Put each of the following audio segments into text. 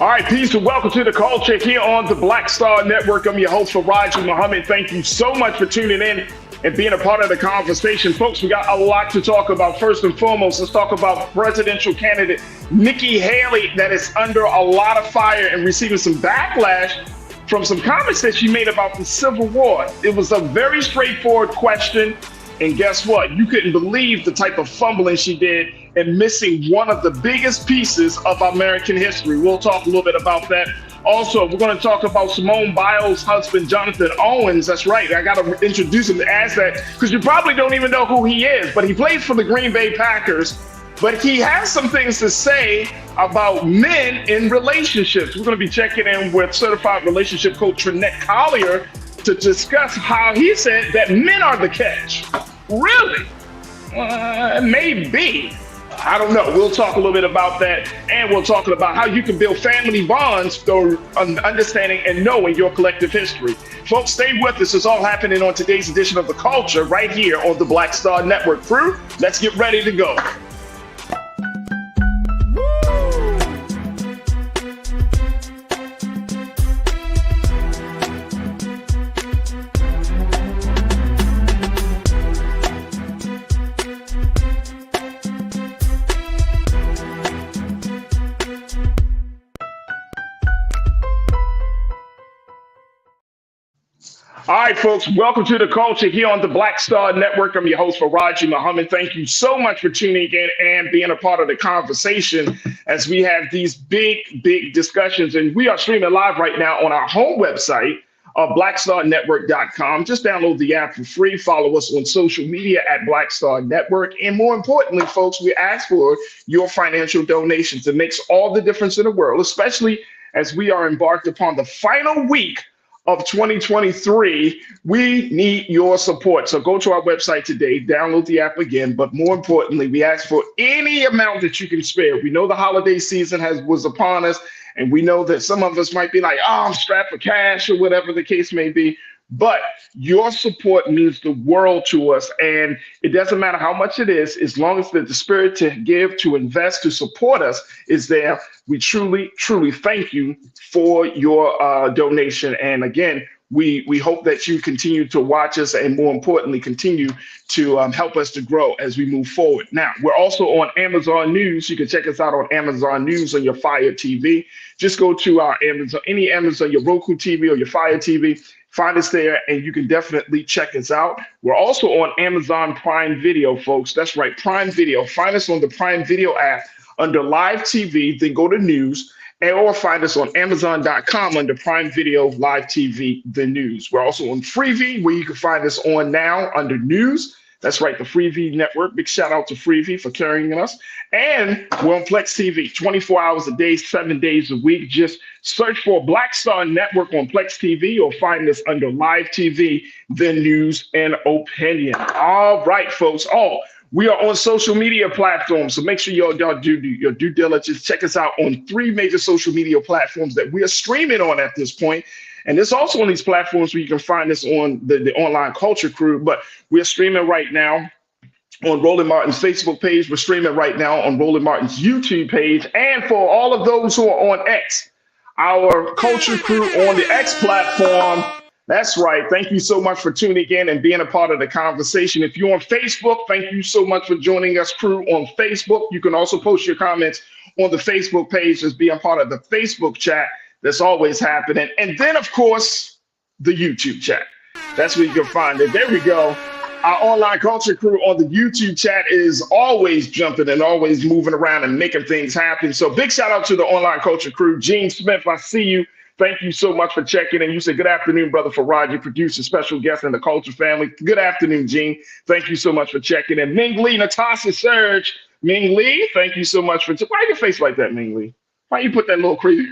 All right, peace and welcome to the culture here on the Black Star Network. I'm your host, Farajii Muhammad. Thank you so much for tuning in and being a part of the conversation. Folks, we got a lot to talk about. First and foremost, let's talk about presidential candidate Nikki Haley that is under a lot of fire and receiving some backlash from some comments that she made about the Civil War. It was a very straightforward question. And guess what? You couldn't believe the type of fumbling she did and missing one of the biggest pieces of American history. We'll talk a little bit about that. Also, we're going to talk about Simone Biles' husband, Jonathan Owens. That's right. I got to introduce him as that because you probably don't even know who he is, but he plays for the Green Bay Packers. But he has some things to say about men in relationships. We're going to be checking in with certified relationship coach Trinette Collier to discuss how he said that men are the catch. Really? Maybe. I don't know. We'll talk a little bit about that, and we'll talk about how you can build family bonds through understanding and knowing your collective history. Folks, stay with us. It's all happening on today's edition of The Culture right here on the Black Star Network. Crew, let's get ready to go. All right, folks, welcome to the culture here on the Black Star Network. I'm your host, Farajii Muhammad. Thank you so much for tuning in and being a part of the conversation as we have these big discussions. And we are streaming live right now on our home website, blackstarnetwork.com. Just download the app for free. Follow us on social media at Black Star Network. And more importantly, folks, we ask for your financial donations. It makes all the difference in the world, especially as we are embarked upon the final week of 2023, we need your support. So go to our website today, download the app again, but more importantly, we ask for any amount that you can spare. We know the holiday season was upon us, and we know that some of us might be like, oh, I'm strapped for cash or whatever the case may be. But your support means the world to us, and it doesn't matter how much it is, as long as the spirit to give, to invest, to support us is there. We truly thank you for your donation. And again, we hope that you continue to watch us and more importantly, continue to help us to grow as we move forward. Now, we're also on Amazon News. You can check us out on Amazon News on your Fire TV. Just go to our Amazon, your Roku TV or your Fire TV. Find us there, and you can definitely check us out. We're also on Amazon Prime Video, folks. That's right, Prime Video. Find us on the Prime Video app under Live TV, then go to News, or find us on Amazon.com under Prime Video, Live TV, the News. We're also on Freevee, where you can find us on now under News. That's right, the Freevee Network. Big shout out to Freevee for carrying us. And we're on Plex TV, 24 hours a day, 7 days a week. Just search for Black Star Network on Plex TV or find us under Live TV, the News and Opinion. All right, folks. We are on social media platforms, so make sure y'all do your due diligence. Check us out on 3 major social media platforms that we are streaming on at this point. And there's also on these platforms where you can find us on the Online Culture Crew, but we're streaming right now on Roland Martin's Facebook page. We're streaming right now on Roland Martin's YouTube page. And for all of those who are on X, our Culture Crew on the X platform. That's right. Thank you so much for tuning in and being a part of the conversation. If you're on Facebook, thank you so much for joining us, crew, on Facebook. You can also post your comments on the Facebook page as being part of the Facebook chat that's always happening. And then, of course, the YouTube chat. That's where you can find it. There we go. Our Online Culture Crew on the YouTube chat is always jumping and always moving around and making things happen. So big shout out to the Online Culture Crew. Gene Smith, I see you. Thank you so much for checking in. You said, good afternoon, brother Faraji, producer, special guest in the Culture family. Good afternoon, Gene. Thank you so much for checking in. Ming Lee, Natasha Serge. Ming Lee, thank you so much for, why your face like that, Ming Lee? Why you put that little crazy,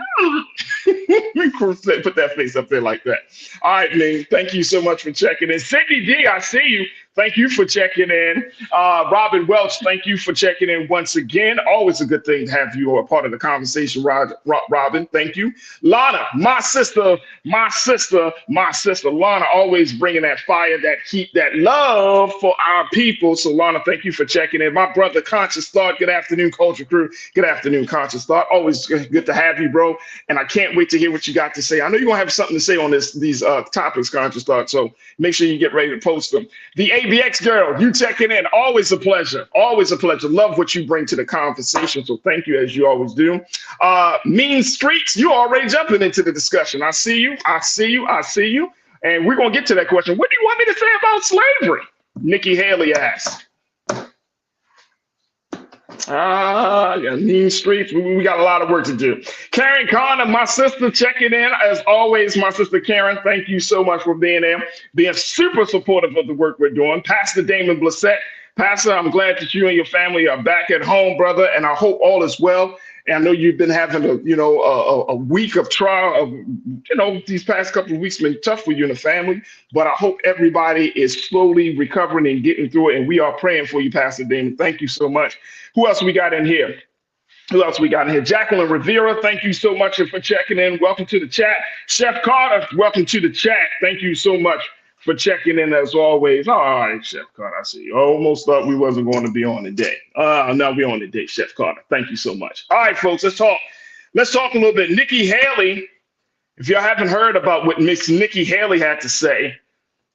put that face up there like that? All right, Ming, thank you so much for checking in. Sydney D, I see you. Thank you for checking in. Robin Welch, thank you for checking in once again. Always a good thing to have you a part of the conversation, Robin. Thank you. Lana, my sister, Lana, always bringing that fire, that heat, that love for our people. So, Lana, thank you for checking in. My brother, Conscious Thought, good afternoon, Culture Crew. Good afternoon, Conscious Thought. Always good to have you, bro. And I can't wait to hear what you got to say. I know you're going to have something to say on these topics, Conscious Thought. So make sure you get ready to post them. The ABX girl, you checking in. Always a pleasure. Always a pleasure. Love what you bring to the conversation. So thank you, as you always do. Mean Streets, you already jumping into the discussion. I see you. And we're going to get to that question. What do you want me to say about slavery? Nikki Haley asked. Yeah, Mean Streets. We got a lot of work to do. Karen Connor, my sister, checking in. As always, my sister Karen, thank you so much for being there, being super supportive of the work we're doing. Pastor Damon Blissett. Pastor, I'm glad that you and your family are back at home, brother, and I hope all is well. And I know you've been having a week of trial of, these past couple of weeks been tough for you and the family, but I hope everybody is slowly recovering and getting through it. And we are praying for you, Pastor Damon. Thank you so much. Who else we got in here? Jacqueline Rivera, thank you so much for checking in. Welcome to the chat. Chef Carter, welcome to the chat. Thank you so much for checking in as always. All right, Chef Carter, I see you. Almost thought we wasn't going to be on today. No, we're on today, Chef Carter. Thank you so much. All right, folks, let's talk. Let's talk a little bit. Nikki Haley, if y'all haven't heard about what Miss Nikki Haley had to say,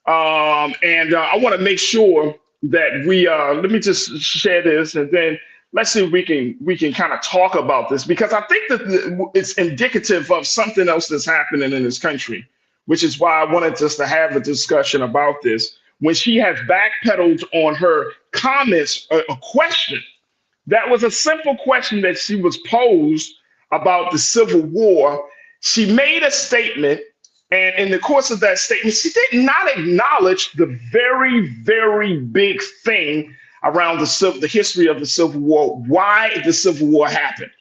I want to make sure that we let me just share this, and then let's see if we can kind of talk about this, because I think that it's indicative of something else that's happening in this country, which is why I wanted us to have a discussion about this. When she has backpedaled on her comments, a question that was a simple question that she was posed about the Civil War, she made a statement. And in the course of that statement, she did not acknowledge the very, very big thing around the history of the Civil War, why the Civil War happened.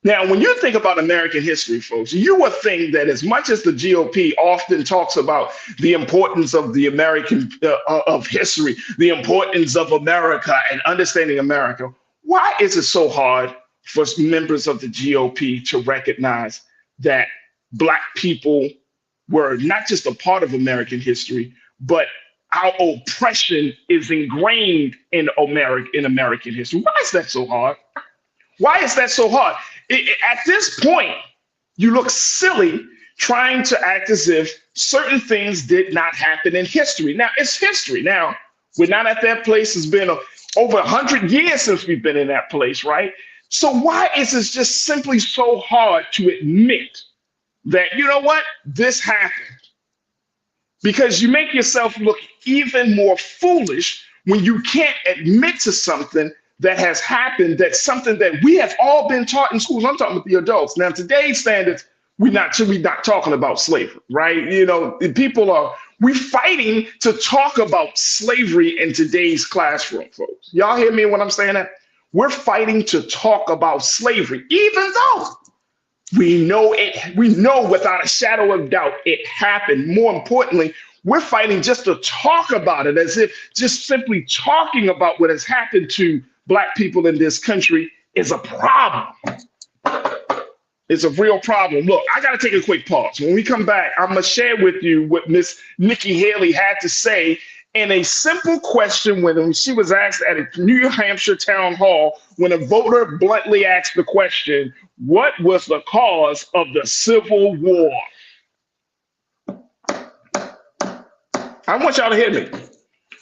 Now, when you think about American history, folks, you would think that as much as the GOP often talks about the importance of the American of history, the importance of America and understanding America, why is it so hard for members of the GOP to recognize that Black people were not just a part of American history, but our oppression is ingrained in American history? Why is that so hard? Why is that so hard? At this point, you look silly trying to act as if certain things did not happen in history. Now, it's history. Now, we're not at that place. It's been over 100 years since we've been in that place, right? So why is it just simply so hard to admit that, you know what, this happened? Because you make yourself look even more foolish when you can't admit to something that has happened, that's something that we have all been taught in schools. I'm talking about the adults. Now, today's standards, we're not talking about slavery, right? We're fighting to talk about slavery in today's classroom, folks. Y'all hear me when I'm saying that? We're fighting to talk about slavery, even though we know without a shadow of doubt it happened. More importantly, we're fighting just to talk about it, as if just simply talking about what has happened to Black people in this country is a problem. It's a real problem. Look, I got to take a quick pause. When we come back, I'm going to share with you what Miss Nikki Haley had to say in a simple question when she was asked at a New Hampshire town hall, when a voter bluntly asked the question, what was the cause of the Civil War? I want y'all to hear me.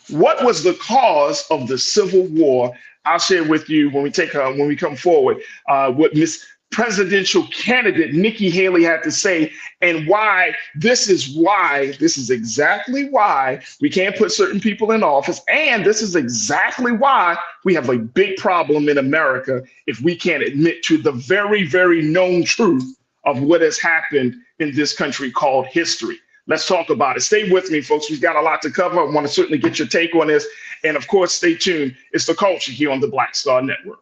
What was the cause of the Civil War? I'll share with you when we come forward what Miss Presidential candidate Nikki Haley had to say, and why this is exactly why we can't put certain people in office, and this is exactly why we have a big problem in America if we can't admit to the very, very known truth of what has happened in this country called history. Let's talk about it. Stay with me, folks. We've got a lot to cover. I want to certainly get your take on this. And of course, stay tuned. It's The Culture here on the Black Star Network.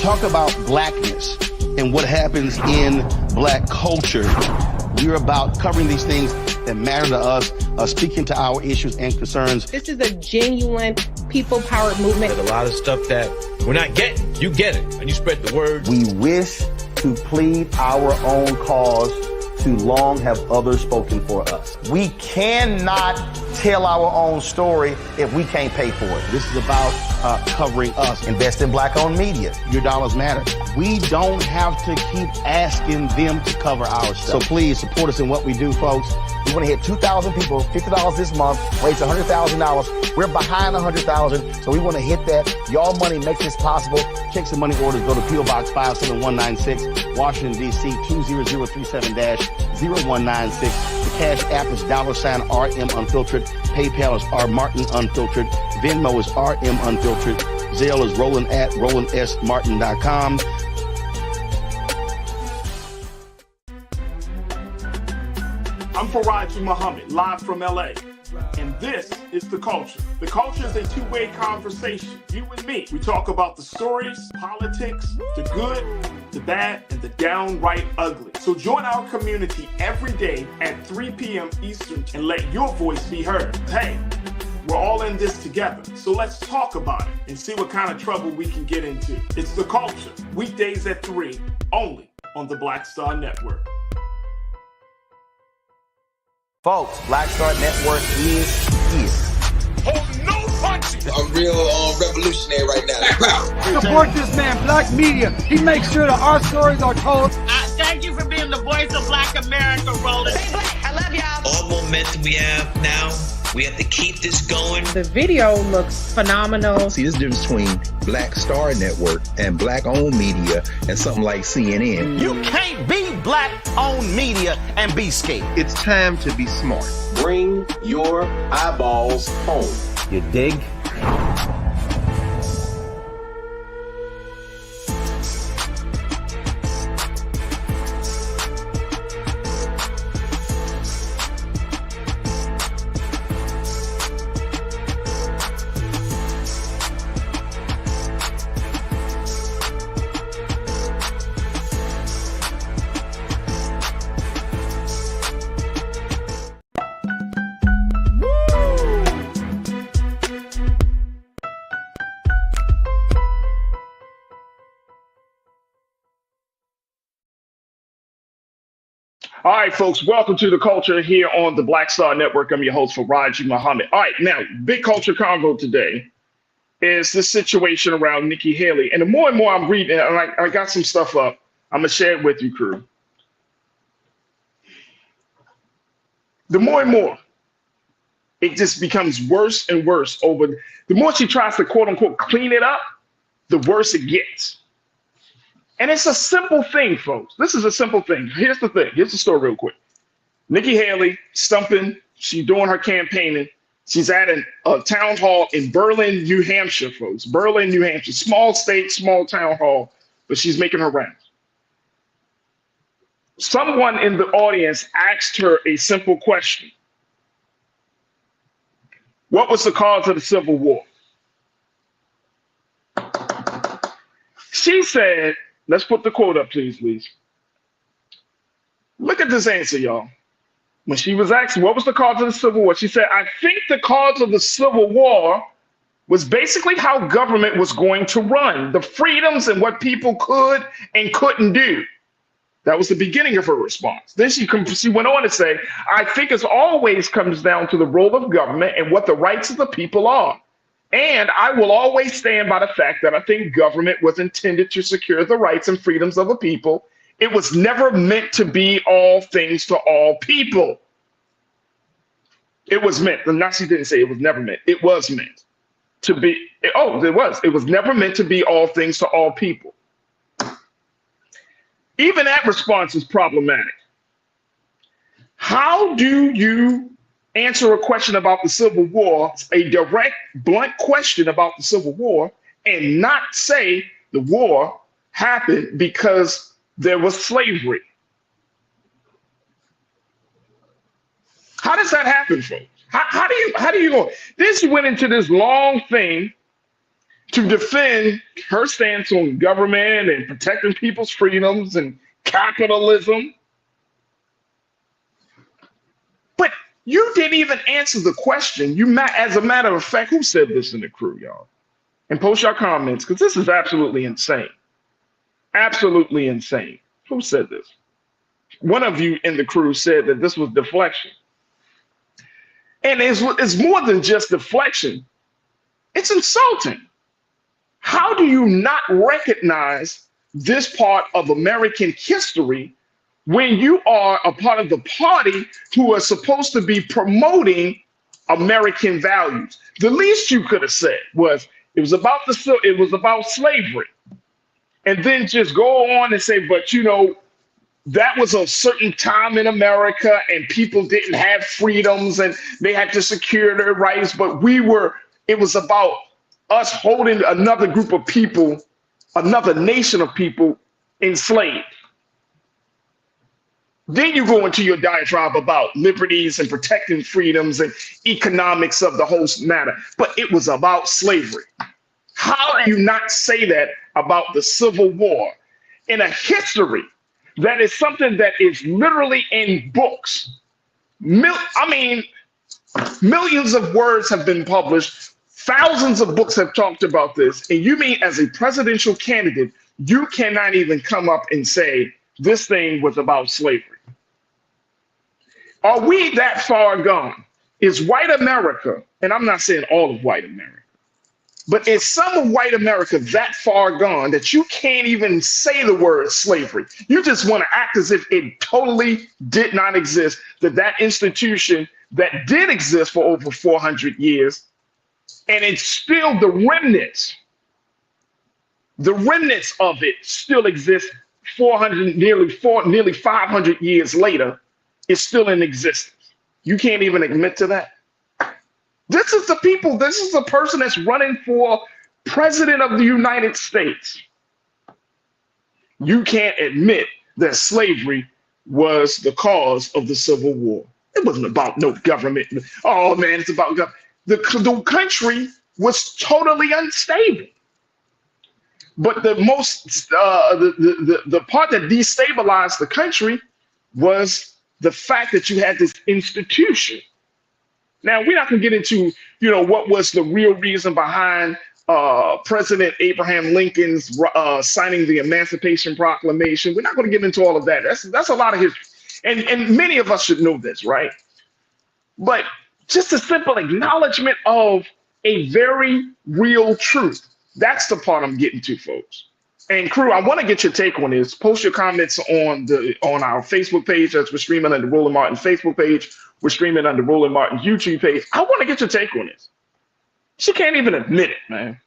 talk about blackness and what happens in black culture, we're about covering these things that matter to us, speaking to our issues and concerns. This is a genuine people-powered movement. There's a lot of stuff that we're not getting. You get it, and you spread the word. We wish to plead our own cause. Too long have others spoken for us. We cannot tell our own story if we can't pay for it. This is about covering us. Invest in black-owned media. Your dollars matter. We don't have to keep asking them to cover our stuff. So please support us in what we do, folks. We want to hit 2,000 people, $50 this month, raise $100,000. We're behind 100,000, so we want to hit that. Y'all money makes this possible. Checks and money orders go to P.O. Box 57196, Washington, D.C. 20036-0196. The Cash App is $RM Unfiltered. PayPal is R Martin Unfiltered. Venmo is RM Unfiltered. Zelle is roland@rolandsmartin.com. I'm Farajii Muhammad, live from LA. And this is The Culture. The Culture is a two-way conversation. You and me. We talk about the stories, politics, the good, the bad, and the downright ugly. So join our community every day at 3 p.m. Eastern and let your voice be heard. Hey, we're all in this together. So let's talk about it and see what kind of trouble we can get into. It's The Culture, weekdays at 3, only on the Black Star Network. Folks, Black Star Network is here. Oh, no punches! I'm real revolutionary right now. Support this man, Black Media. He makes sure that our stories are told. Thank you for being the voice of Black America, Roland. Stay black. I love y'all. All momentum we have now, we have to keep this going. The video looks phenomenal. See, this difference between Black Star Network and black-owned media and something like CNN. You can't be black-owned media and be scared. It's time to be smart. Bring your eyeballs home. You dig? All right, folks, welcome to The Culture here on the Black Star Network. I'm your host, Farajii Muhammad. All right, now, big culture convo today is this situation around Nikki Haley. And the more and more I'm reading, and I got some stuff up, I'm going to share it with you, crew. The more and more, it just becomes worse and worse over. The more she tries to, quote unquote, clean it up, the worse it gets. And it's a simple thing, folks. This is a simple thing. Here's the thing. Here's the story real quick. Nikki Haley stumping. She's doing her campaigning. She's at a town hall in Berlin, New Hampshire, folks. Berlin, New Hampshire. Small state, small town hall, but she's making her rounds. Someone in the audience asked her a simple question. What was the cause of the Civil War? She said, let's put the quote up, please. Look at this answer, y'all. When she was asked what was the cause of the Civil War, she said, I think the cause of the Civil War was basically how government was going to run, the freedoms and what people could and couldn't do. That was the beginning of her response. Then she went on to say, I think it always comes down to the role of government and what the rights of the people are. And I will always stand by the fact that I think government was intended to secure the rights and freedoms of the people. It was never meant to be all things to all people. It was meant, and not she didn't say it was never meant. It was meant to be, it was. It was never meant to be all things to all people. Even that response is problematic. How do you answer a question about the Civil War, a direct, blunt question about the Civil War, and not say the war happened because there was slavery? How does that happen, folks? How do you go? Then she went into this long thing. to defend her stance on government and protecting people's freedoms and capitalism. But you didn't even answer the question. As a matter of fact, who said this in the crew, y'all? And post your comments, because this is absolutely insane. Absolutely insane. Who said this? One of you in the crew said that this was deflection. And it's more than just deflection. It's insulting. How do you not recognize this part of American history when you are a part of the party who are supposed to be promoting American values? The least you could have said was it was about slavery, and then just go on and say, but that was a certain time in America and people didn't have freedoms and they had to secure their rights, but it was about us holding another group of people, another nation of people enslaved. Then you go into your diatribe about liberties and protecting freedoms and economics of the whole matter, but it was about slavery. How do you not say that about the Civil War in a history that is something that is literally in books? Millions of words have been published. Thousands of books have talked about this. And you mean as a presidential candidate, you cannot even come up and say this thing was about slavery? Are we that far gone? Is white America, and I'm not saying all of white America, but is some of white America that far gone that you can't even say the word slavery? You just want to act as if it totally did not exist, that institution that did exist for over 400 years, and it's still the remnants of it still exist nearly 500 years later. It's still in existence. You can't even admit to that. This is the person that's running for president of the United States. You can't admit that slavery was the cause of the Civil War. It wasn't about no government. Oh man, it's about government. The country was totally unstable. But the part that destabilized the country was the fact that you had this institution. Now, we're not going to get into, what was the real reason behind President Abraham Lincoln's signing the Emancipation Proclamation. We're not going to get into all of that. That's a lot of history. And many of us should know this, right? But just a simple acknowledgement of a very real truth. That's the part I'm getting to, folks. And crew, I want to get your take on this. Post your comments on our Facebook page. As we're streaming on the Roland Martin Facebook page. We're streaming on the Roland Martin YouTube page. I want to get your take on this. She can't even admit it, man.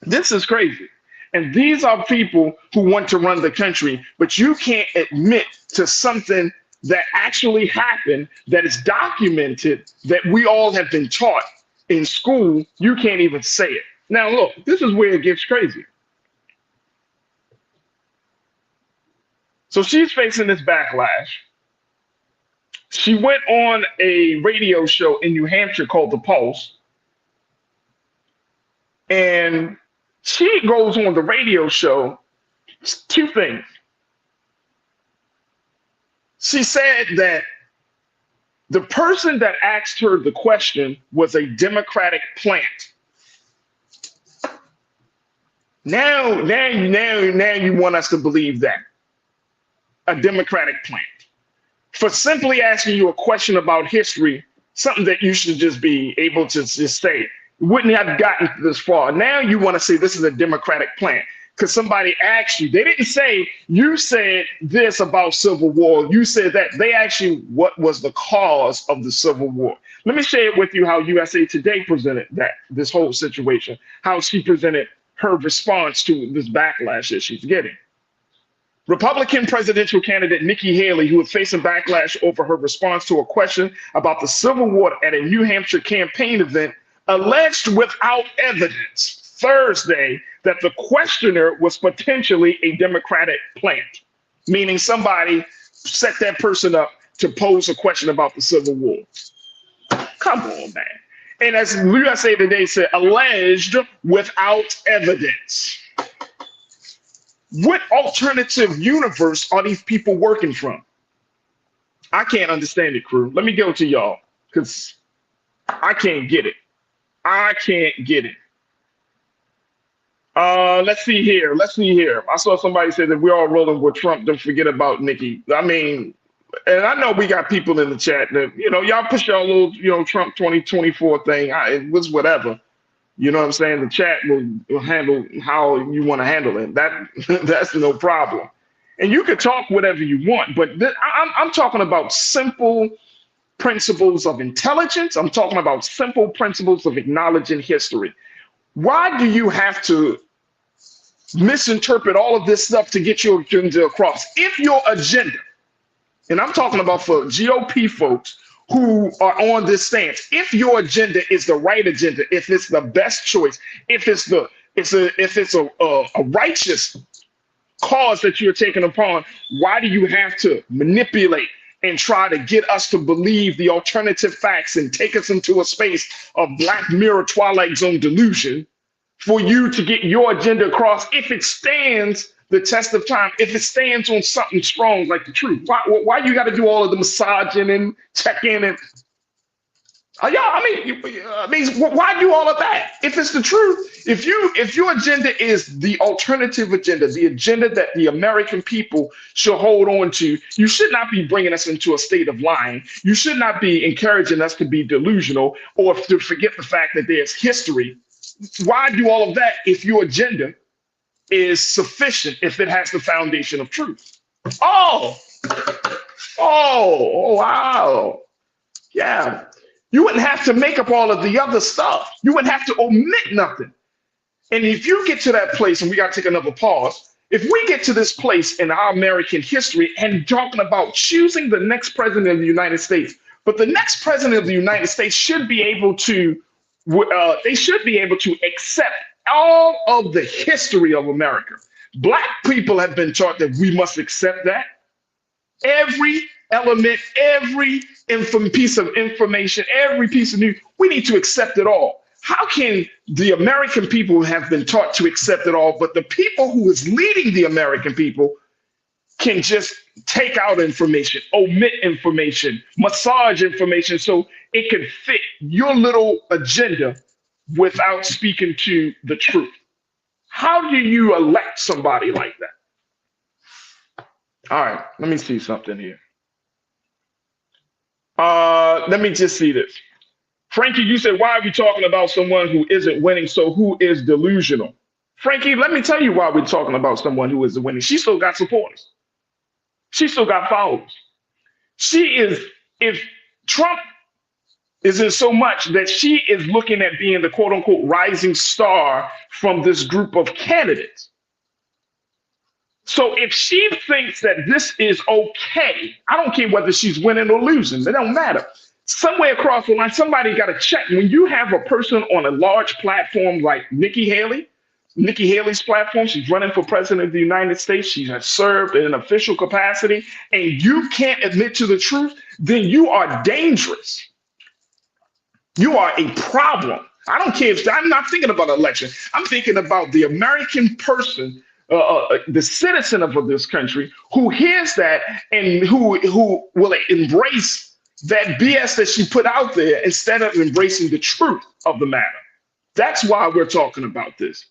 This is crazy. And these are people who want to run the country, but you can't admit to something that actually happened, that is documented, that we all have been taught in school. You can't even say it. Now, look, this is where it gets crazy. So she's facing this backlash. She went on a radio show in New Hampshire called The Pulse. And she goes on the radio show, two things. She said that the person that asked her the question was a Democratic plant. Now you want us to believe that. A Democratic plant. For simply asking you a question about history, something that you should just be able to just say, wouldn't have gotten this far. Now you want to say this is a Democratic plant because somebody asked you. They didn't say you said this about Civil War. You said that. They asked you what was the cause of the Civil War. Let me share it with you how USA Today presented this whole situation, how she presented her response to this backlash that she's getting. Republican presidential candidate Nikki Haley, who is facing backlash over her response to a question about the Civil War at a New Hampshire campaign event, alleged without evidence Thursday that the questioner was potentially a Democratic plant, meaning somebody set that person up to pose a question about the Civil War. Come on, man. And as USA Today said, alleged without evidence. What alternative universe are these people working from? I can't understand it, crew. Let me go to y'all, because I can't get it. I can't get it. Let's see here. I saw somebody say that we're all rolling with Trump. Don't forget about Nikki. I mean, and I know we got people in the chat that, y'all push your little, Trump 2024 thing. It was whatever. You know what I'm saying? The chat will handle how you want to handle it. That's no problem. And you can talk whatever you want, but I'm talking about simple principles of intelligence. I'm talking about simple principles of acknowledging history. Why do you have to misinterpret all of this stuff to get your agenda across? If your agenda, and I'm talking about for GOP folks who are on this stance, if your agenda is the right agenda, if it's the best choice, if it's a righteous cause that you're taking upon, why do you have to manipulate and try to get us to believe the alternative facts and take us into a space of Black Mirror Twilight Zone delusion for you to get your agenda across if it stands the test of time, if it stands on something strong like the truth? Why you got to do all of the massaging and checking and I mean, why do all of that? If it's the truth, if your agenda is the alternative agenda, the agenda that the American people should hold on to, you should not be bringing us into a state of lying. You should not be encouraging us to be delusional or to forget the fact that there's history. Why do all of that if your agenda is sufficient, if it has the foundation of truth? Oh, wow. Yeah. You wouldn't have to make up all of the other stuff. You wouldn't have to omit nothing. And if you get to that place, and we got to take another pause, if we get to this place in our American history and talking about choosing the next president of the United States, but the next president of the United States should be able to, they should be able to accept all of the history of America. Black people have been taught that we must accept that. Every element, every piece of information, every piece of news, we need to accept it all. How can the American people have been taught to accept it all, but the people who is leading the American people can just take out information, omit information, massage information so it can fit your little agenda without speaking to the truth? How do you elect somebody like that? All right, let me see something here. Let me just see this. Frankie, you said, why are we talking about someone who isn't winning? So who is delusional? Frankie, let me tell you why we're talking about someone who isn't winning. She still got supporters. She still got followers. If Trump is in so much that she is looking at being the quote unquote rising star from this group of candidates. So if she thinks that this is okay, I don't care whether she's winning or losing, it don't matter. Somewhere across the line, somebody got to check. When you have a person on a large platform like Nikki Haley's platform, she's running for president of the United States, she has served in an official capacity, and you can't admit to the truth, then you are dangerous. You are a problem. I don't care if I'm not thinking about election. I'm thinking about the American person, the citizen of this country who hears that and who will embrace that BS that she put out there instead of embracing the truth of the matter. That's why we're talking about this.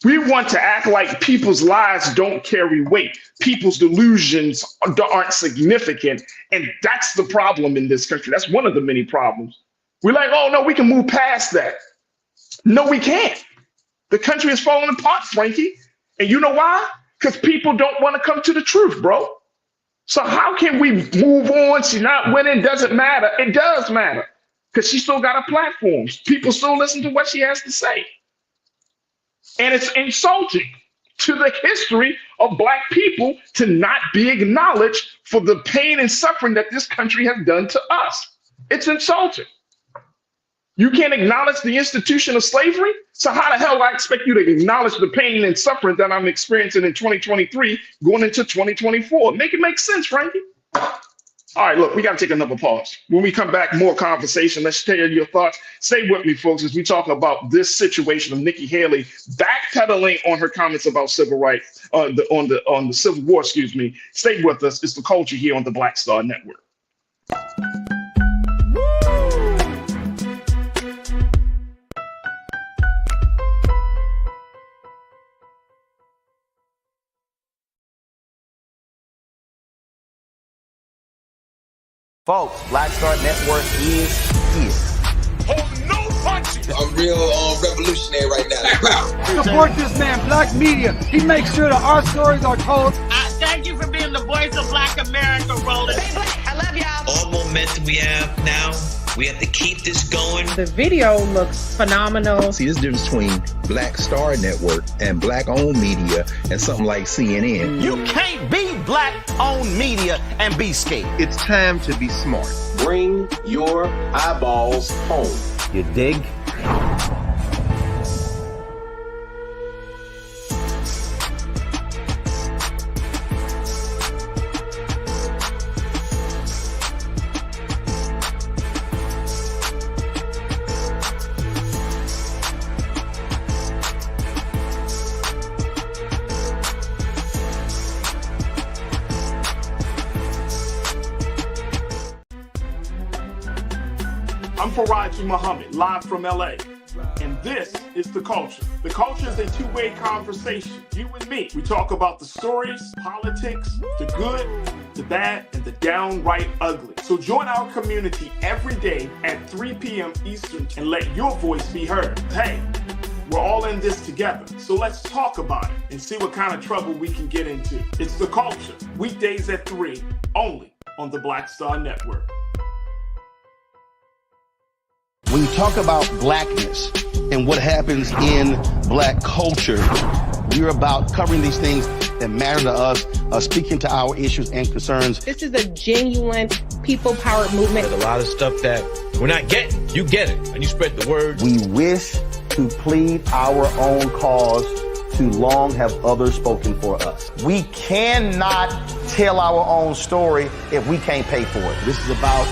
We want to act like people's lies don't carry weight. People's delusions aren't significant. And that's the problem in this country. That's one of the many problems. We're like, oh, no, we can move past that. No, we can't. The country is falling apart, Frankie. And you know why? Because people don't want to come to the truth, bro. So how can we move on? She's not winning. Doesn't matter. It does matter because she still got a platform. People still listen to what she has to say. And it's insulting to the history of Black people to not be acknowledged for the pain and suffering that this country has done to us. It's insulting. You can't acknowledge the institution of slavery? So how the hell do I expect you to acknowledge the pain and suffering that I'm experiencing in 2023 going into 2024? Make it make sense, Frankie. All right, look, we got to take another pause. When we come back, more conversation. Let's share your thoughts. Stay with me, folks, as we talk about this situation of Nikki Haley backpedaling on her comments about civil rights, on the Civil War. Excuse me. Stay with us. It's the culture here on the Black Star Network. Folks, Black Star Network is here. Oh, no punching. I'm real revolutionary right now. Support this man, Black Media. He makes sure that our stories are told. Thank you for being the voice of Black America, Roland. Stay black. I love y'all. All momentum we have now, we have to keep this going. The video looks phenomenal. See, this difference between Black Star Network and black-owned media and something like CNN. You can't be black-owned media and be scared. It's time to be smart. Bring your eyeballs home. You dig? I'm Farajii Muhammad, live from LA. And this is The Culture. The Culture is a two-way conversation. You and me. We talk about the stories, politics, the good, the bad, and the downright ugly. So join our community every day at 3 p.m. Eastern and let your voice be heard. Hey, we're all in this together. So let's talk about it and see what kind of trouble we can get into. It's The Culture, weekdays at 3, only on the Black Star Network. When you talk about blackness and what happens in black culture, we're about covering these things that matter to us, speaking to our issues and concerns. This is a genuine people-powered movement. There's a lot of stuff that we're not getting. You get it, and you spread the word. We wish to plead our own cause. Too long have others spoken for us. We cannot tell our own story if we can't pay for it. This is about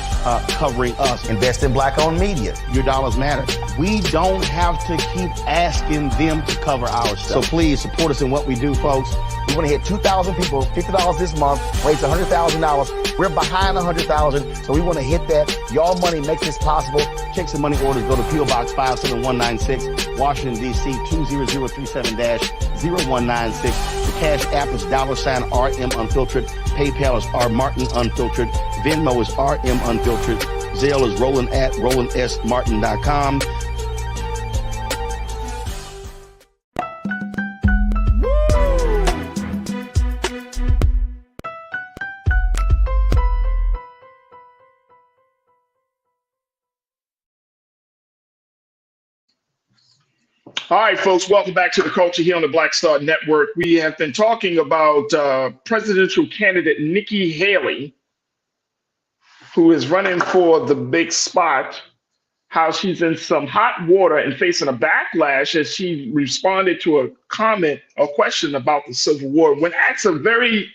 covering us. Invest in black-owned media. Your dollars matter. We don't have to keep asking them to cover our stuff. So please support us in what we do, folks. We want to hit 2,000 people, $50 this month, raise $100,000. We're behind 100,000, so we want to hit that. Y'all money makes this possible. Check some money orders. Go to P.O. Box 57196, Washington, D.C. 20037-0196. The Cash App is $RM Unfiltered. PayPal is R Martin Unfiltered. Venmo is RM Unfiltered. Zelle is Roland at RolandSMartin.com. All right, folks, welcome back to The Culture here on the Black Star Network. We have been talking about presidential candidate Nikki Haley, who is running for the big spot, how she's in some hot water and facing a backlash as she responded to a comment or question about the Civil War. When asked a very,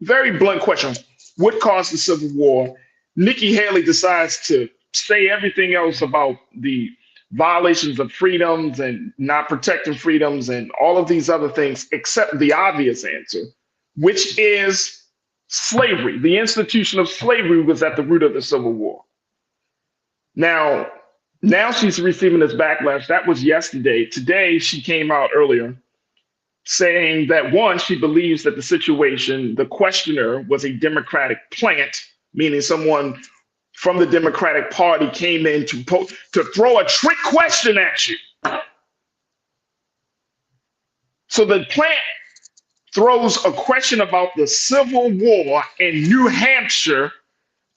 very blunt question, what caused the Civil War, Nikki Haley decides to say everything else about the violations of freedoms and not protecting freedoms and all of these other things, except the obvious answer, which is slavery. The institution of slavery was at the root of the Civil War. Now she's receiving this backlash. That was yesterday. Today, she came out earlier saying that, one, she believes that the situation, the questioner was a Democratic plant, meaning someone from the Democratic Party came in to throw a trick question at you. So the plant throws a question about the Civil War in New Hampshire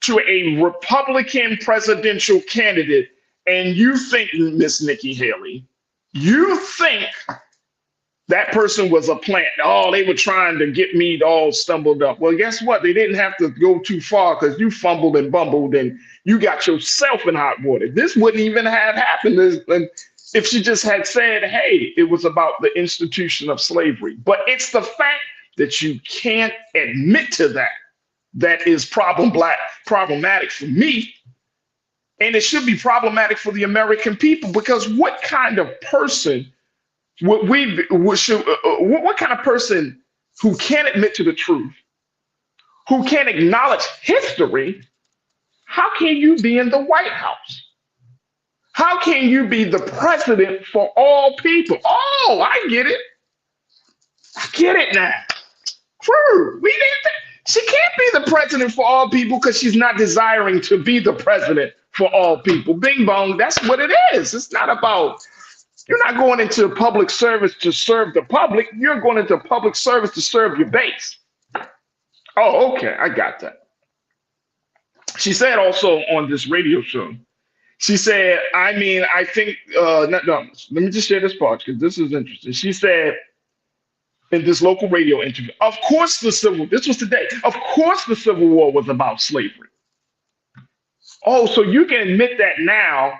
to a Republican presidential candidate, and you think, Miss Nikki Haley, you think that person was a plant. Oh, they were trying to get me all stumbled up. Well, guess what? They didn't have to go too far because you fumbled and bumbled and you got yourself in hot water. This wouldn't even have happened if she just had said, hey, it was about the institution of slavery. But it's the fact that you can't admit to that that is problematic for me, and it should be problematic for the American people, because what kind of person what kind of person who can't admit to the truth, who can't acknowledge history, how can you be in the White House? How can you be the president for all people? Oh, I get it. I get it now. True. She can't be the president for all people because she's not desiring to be the president for all people. Bing bong, that's what it is. It's not about, you're not going into public service to serve the public. You're going into public service to serve your base. Oh, okay. I got that. She said also on this radio show, she said, I think, let me just share this part because this is interesting. She said in this local radio interview, of course this was today, of course the Civil War was about slavery. Oh, so you can admit that now,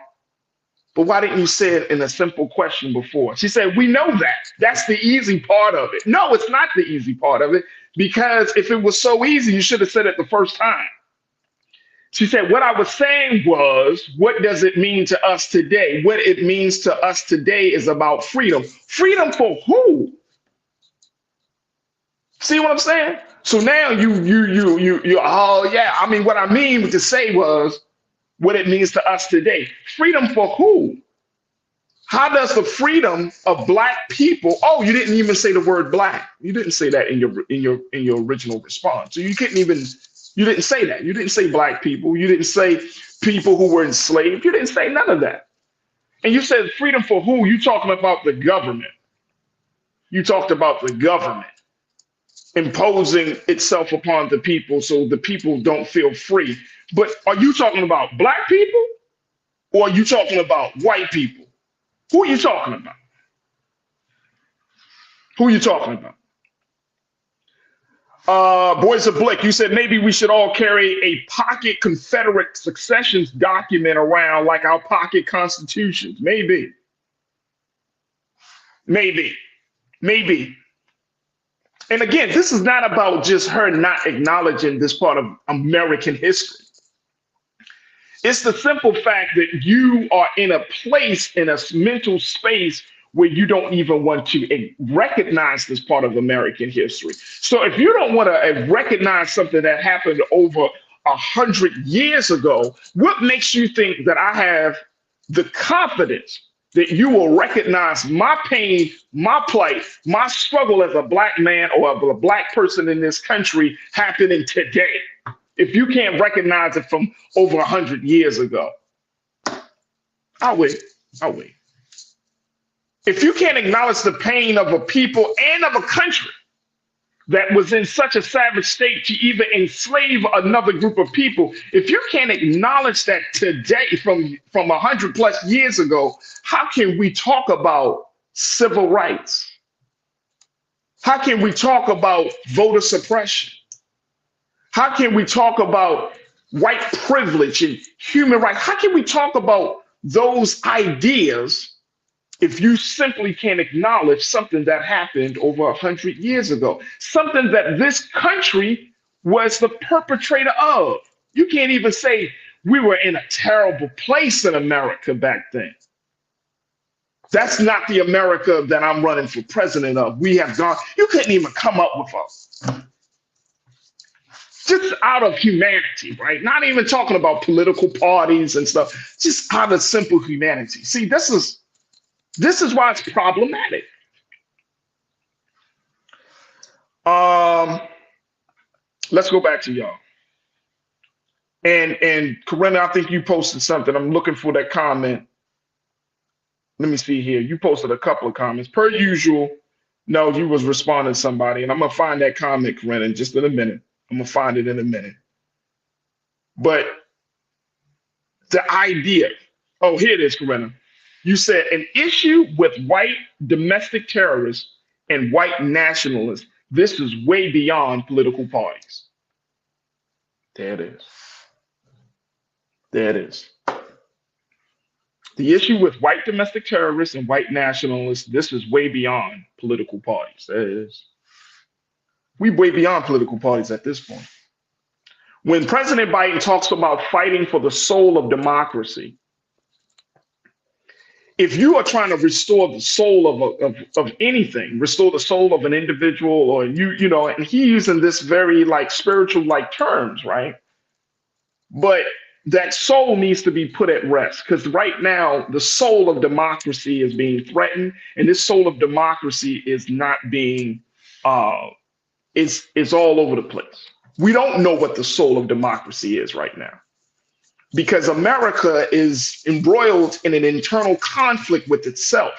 but why didn't you say it in a simple question before? She said, we know that. That's the easy part of it. No, it's not the easy part of it, because if it was so easy, you should have said it the first time. She said, what I was saying was, what does it mean to us today? What it means to us today is about freedom. Freedom for who? See what I'm saying? So now you, oh yeah, I mean, what I mean to say was what it means to us today. Freedom for who? How does the freedom of Black people, oh, you didn't even say the word Black. You didn't say that in your original response. So you didn't say that. You didn't say Black people. You didn't say people who were enslaved. You didn't say none of that. And you said freedom for who? You talking about the government. You talked about the government imposing itself upon the people so the people don't feel free. But are you talking about Black people, or are you talking about white people? Who are you talking about? Who are you talking about? Boys of Blick, you said maybe we should all carry a pocket Confederate successions document around like our pocket constitutions. Maybe. And again, this is not about just her not acknowledging this part of American history. It's the simple fact that you are in a place, in a mental space where you don't even want to recognize this part of American history. So if you don't want to recognize something that happened over 100 years ago, what makes you think that I have the confidence that you will recognize my pain, my plight, my struggle as a Black man or a Black person in this country happening today, if you can't recognize it from over 100 years ago? I'll wait. If you can't acknowledge the pain of a people and of a country that was in such a savage state to even enslave another group of people, if you can't acknowledge that today from 100 plus years ago, how can we talk about civil rights? How can we talk about voter suppression? How can we talk about white privilege and human rights? How can we talk about those ideas if you simply can't acknowledge something that happened over 100 years ago, something that this country was the perpetrator of? You can't even say we were in a terrible place in America back then. That's not the America that I'm running for president of. We have gone, you couldn't even come up with us. Just out of humanity, right? Not even talking about political parties and stuff, just out of simple humanity. See, this is why it's problematic. Let's go back to y'all. And Corinna, I think you posted something. I'm looking for that comment. Let me see here. You posted a couple of comments. Per usual, no, you was responding to somebody, and I'm gonna find that comment, Corinna, in just in a minute. I'm gonna find it in a minute. But the idea, oh, here it is, Corinna. You said an issue with white domestic terrorists and white nationalists. This is way beyond political parties. There it is. There it is. The issue with white domestic terrorists and white nationalists, this is way beyond political parties. There it is. We're way beyond political parties at this point. When President Biden talks about fighting for the soul of democracy, if you are trying to restore the soul of anything, restore the soul of an individual, or and he's using this very like spiritual like terms, right? But that soul needs to be put at rest, because right now the soul of democracy is being threatened, and this soul of democracy is not being it's all over the place. We don't know what the soul of democracy is right now, because America is embroiled in an internal conflict with itself.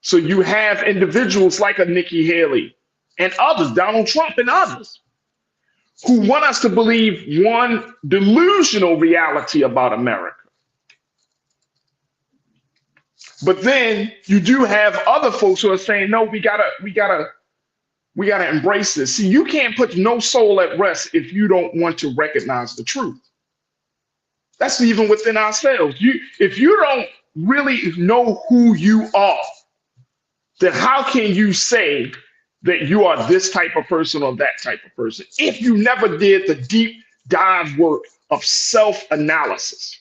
So you have individuals like a Nikki Haley and others, Donald Trump and others, who want us to believe one delusional reality about America. But then you do have other folks who are saying, no, we gotta embrace this. See, you can't put no soul at rest if you don't want to recognize the truth. That's even within ourselves. If you don't really know who you are, then how can you say that you are this type of person or that type of person if you never did the deep dive work of self-analysis?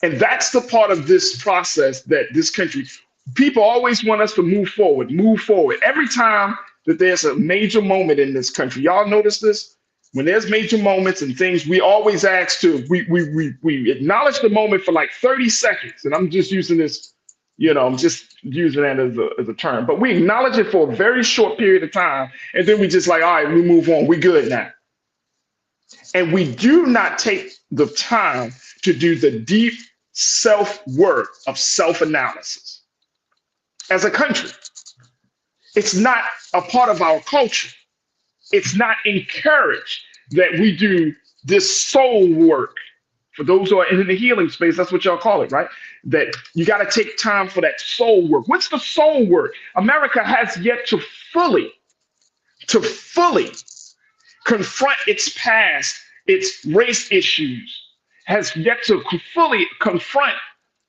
And that's the part of this process that this country, people always want us to move forward, move forward. Every time that there's a major moment in this country, y'all notice this? When there's major moments and things, we always ask we acknowledge the moment for like 30 seconds. And I'm just using this, I'm just using that as a term. But we acknowledge it for a very short period of time. And then we just like, all right, we move on. We good now. And we do not take the time to do the deep self-work of self-analysis. As a country, it's not a part of our culture. It's not encouraged that we do this soul work. For those who are in the healing space, that's what y'all call it, right? That you got to take time for that soul work. What's the soul work? America has yet to fully confront its past, its race issues, has yet to fully confront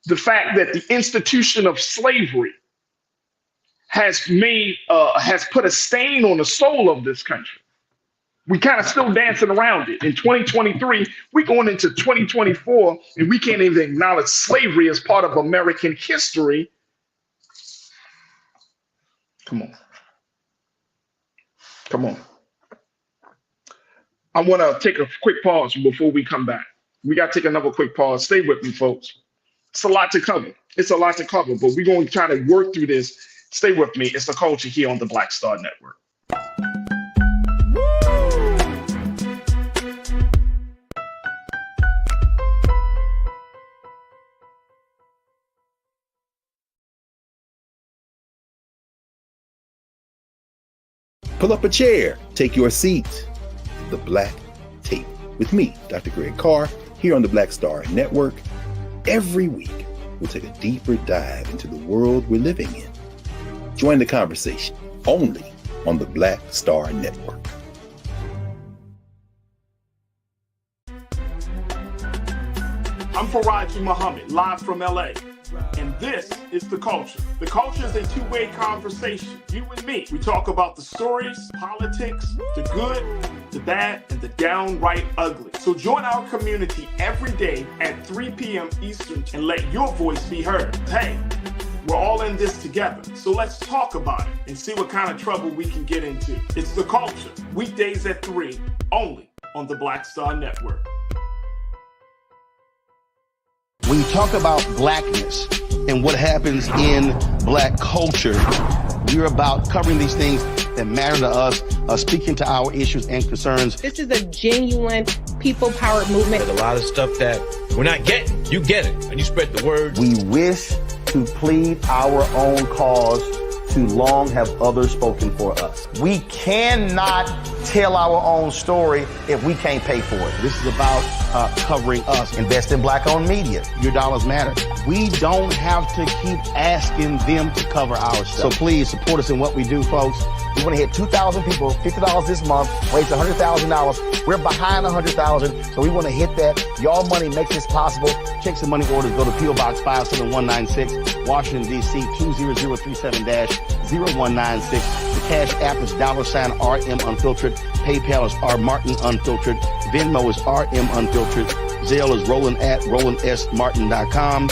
the fact that the institution of slavery has put a stain on the soul of this country. We kind of still dancing around it. In 2023, we're going into 2024, and we can't even acknowledge slavery as part of American history. Come on. I want to take a quick pause before we come back. We got to take another quick pause. Stay with me, folks. It's a lot to cover. But we're going to try to work through this. Stay with me. It's The Culture here on the Black Star Network. Pull up a chair. Take your seat. The Black Tape with me, Dr. Greg Carr, here on the Black Star Network. Every week, we'll take a deeper dive into the world we're living in. Join the conversation only on the Black Star Network. I'm Farajii Muhammad, live from LA. And this is The Culture. The Culture is a two-way conversation. You and me. We talk about the stories, politics, the good, the bad, and the downright ugly. So join our community every day at 3 p.m. Eastern and let your voice be heard. Hey, we're all in this together. So let's talk about it and see what kind of trouble we can get into. It's The Culture, weekdays at 3, only on the Black Star Network. When you talk about blackness and what happens in black culture, we're about covering these things that matter to us, speaking to our issues and concerns. This is a genuine people-powered movement. There's a lot of stuff that we're not getting. You get it, and you spread the word. We wish to plead our own cause. Too long have others spoken for us. We cannot tell our own story if we can't pay for it. This is about covering us. Invest in black-owned media. Your dollars matter. We don't have to keep asking them to cover our stuff. So please support us in what we do, folks. We want to hit 2,000 people, $50 this month, raise $100,000. We're behind 100,000, so we want to hit that. Y'all money makes this possible. Check some money orders. Go to P.O. Box 57196, Washington, D.C. 20037-0196. Cash App is $RM Unfiltered. PayPal is R Martin Unfiltered. Venmo is RM Unfiltered. Zelle is Roland at RolandSMartin.com.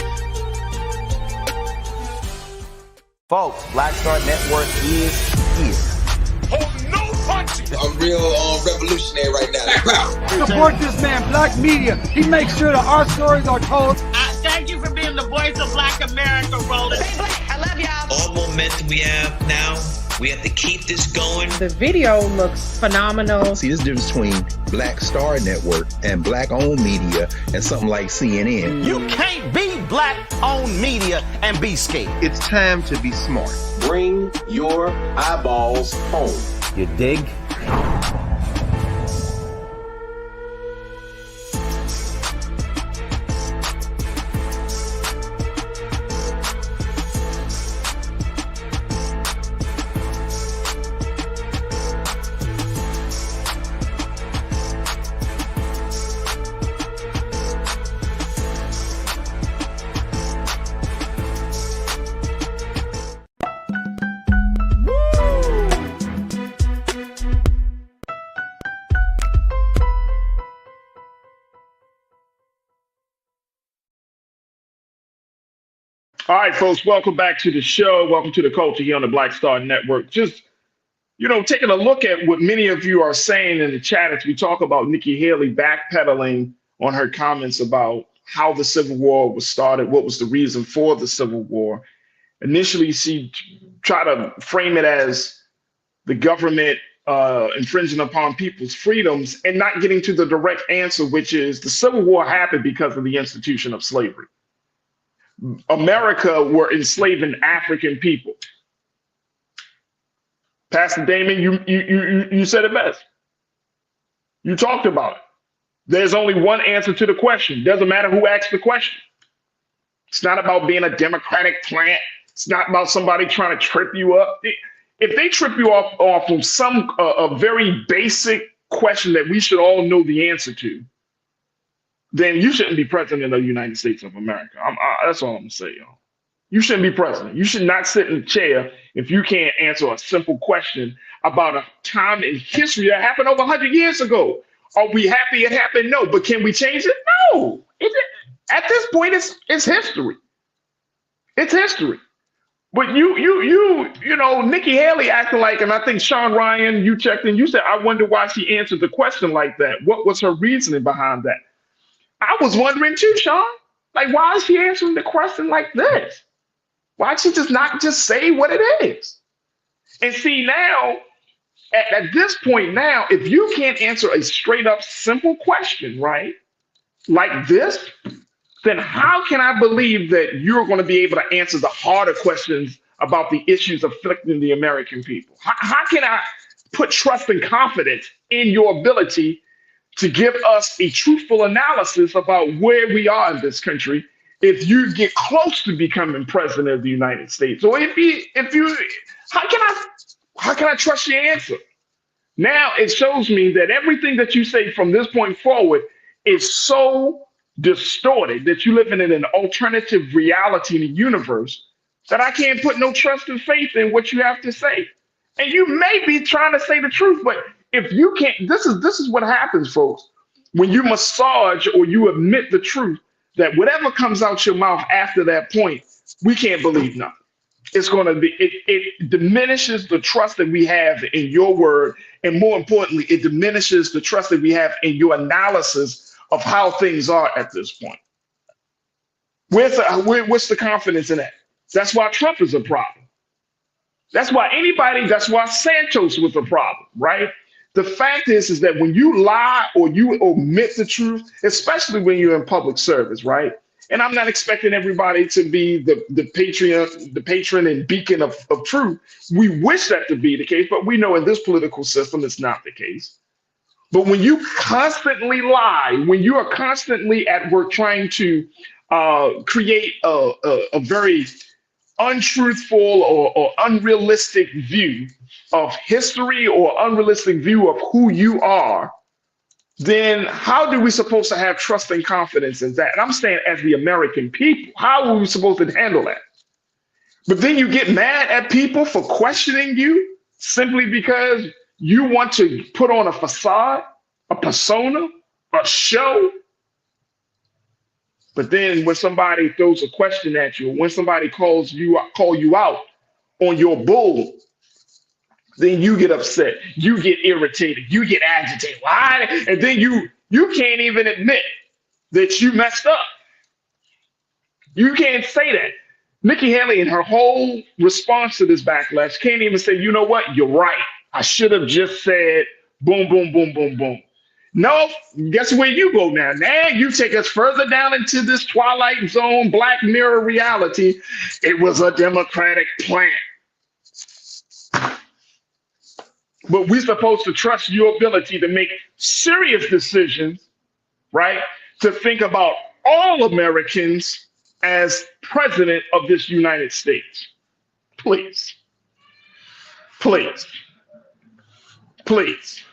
Folks, Black Star Network is here. I'm real revolutionary right now. Support this man, Black Media. He makes sure that our stories are told. Thank you for being the voice of Black America, Roland. Hey, Black, I love y'all. All momentum we have now, we have to keep this going. The video looks phenomenal. See, this difference between Black Star Network and Black-owned media and something like CNN. You can't be Black-owned media and be scared. It's time to be smart. Bring your eyeballs home. You dig? All right, folks, welcome back to the show. Welcome to the culture here on the Black Star Network. Just, taking a look at what many of you are saying in the chat as we talk about Nikki Haley backpedaling on her comments about how the Civil War was started, what was the reason for the Civil War. Initially, she tried to frame it as the government infringing upon people's freedoms and not getting to the direct answer, which is the Civil War happened because of the institution of slavery. America were enslaving African people. Pastor Damon, you said it best. You talked about it. There's only one answer to the question. Doesn't matter who asks the question. It's not about being a Democratic plant. It's not about somebody trying to trip you up. If they trip you off from a very basic question that we should all know the answer to, then you shouldn't be president of the United States of America. That's all I'm gonna say, y'all. You shouldn't be president. You should not sit in the chair if you can't answer a simple question about a time in history that happened over 100 years ago. Are we happy it happened? No. But can we change it? No. At this point, it's history. It's history. But Nikki Haley acting like, and I think Sean Ryan, you checked in, you said, I wonder why she answered the question like that. What was her reasoning behind that? I was wondering too, Sean. Like, why is she answering the question like this? Why don't she not just say what it is? And see, now, at this point now, if you can't answer a straight up simple question, right, like this, then how can I believe that you're going to be able to answer the harder questions about the issues afflicting the American people? How can I put trust and confidence in your ability to give us a truthful analysis about where we are in this country if you get close to becoming president of the United States? Or how can I trust your answer? Now it shows me that everything that you say from this point forward is so distorted that you're living in an alternative reality in the universe that I can't put no trust and faith in what you have to say. And you may be trying to say the truth, but if you can't, this is what happens, folks, when you massage or you admit the truth, that whatever comes out your mouth after that point, we can't believe nothing. It's going to be, it diminishes the trust that we have in your word. And more importantly, it diminishes the trust that we have in your analysis of how things are at this point. What's the confidence in that? That's why Trump is a problem. That's why Santos was a problem, right? The fact is that when you lie or you omit the truth, especially when you're in public service, right? And I'm not expecting everybody to be the patron and beacon of truth. We wish that to be the case, but we know in this political system, it's not the case. But when you constantly lie, when you are constantly at work trying to create a very untruthful or unrealistic view of history or unrealistic view of who you are, then how do we supposed to have trust and confidence in that? And I'm saying as the American people, how are we supposed to handle that? But then you get mad at people for questioning you simply because you want to put on a facade, a persona, a show. But then when somebody throws a question at you, when somebody call you out on your bull, then you get upset, you get irritated, you get agitated. Why? And then you can't even admit that you messed up. You can't say that. Nikki Haley, in her whole response to this backlash, can't even say, you know what, you're right. I should have just said boom, boom, boom, boom, boom. No, guess where you go now? Now you take us further down into this Twilight Zone, Black Mirror reality. It was a Democratic plan. But we're supposed to trust your ability to make serious decisions, right? To think about all Americans as president of this United States. Please. Please. Please.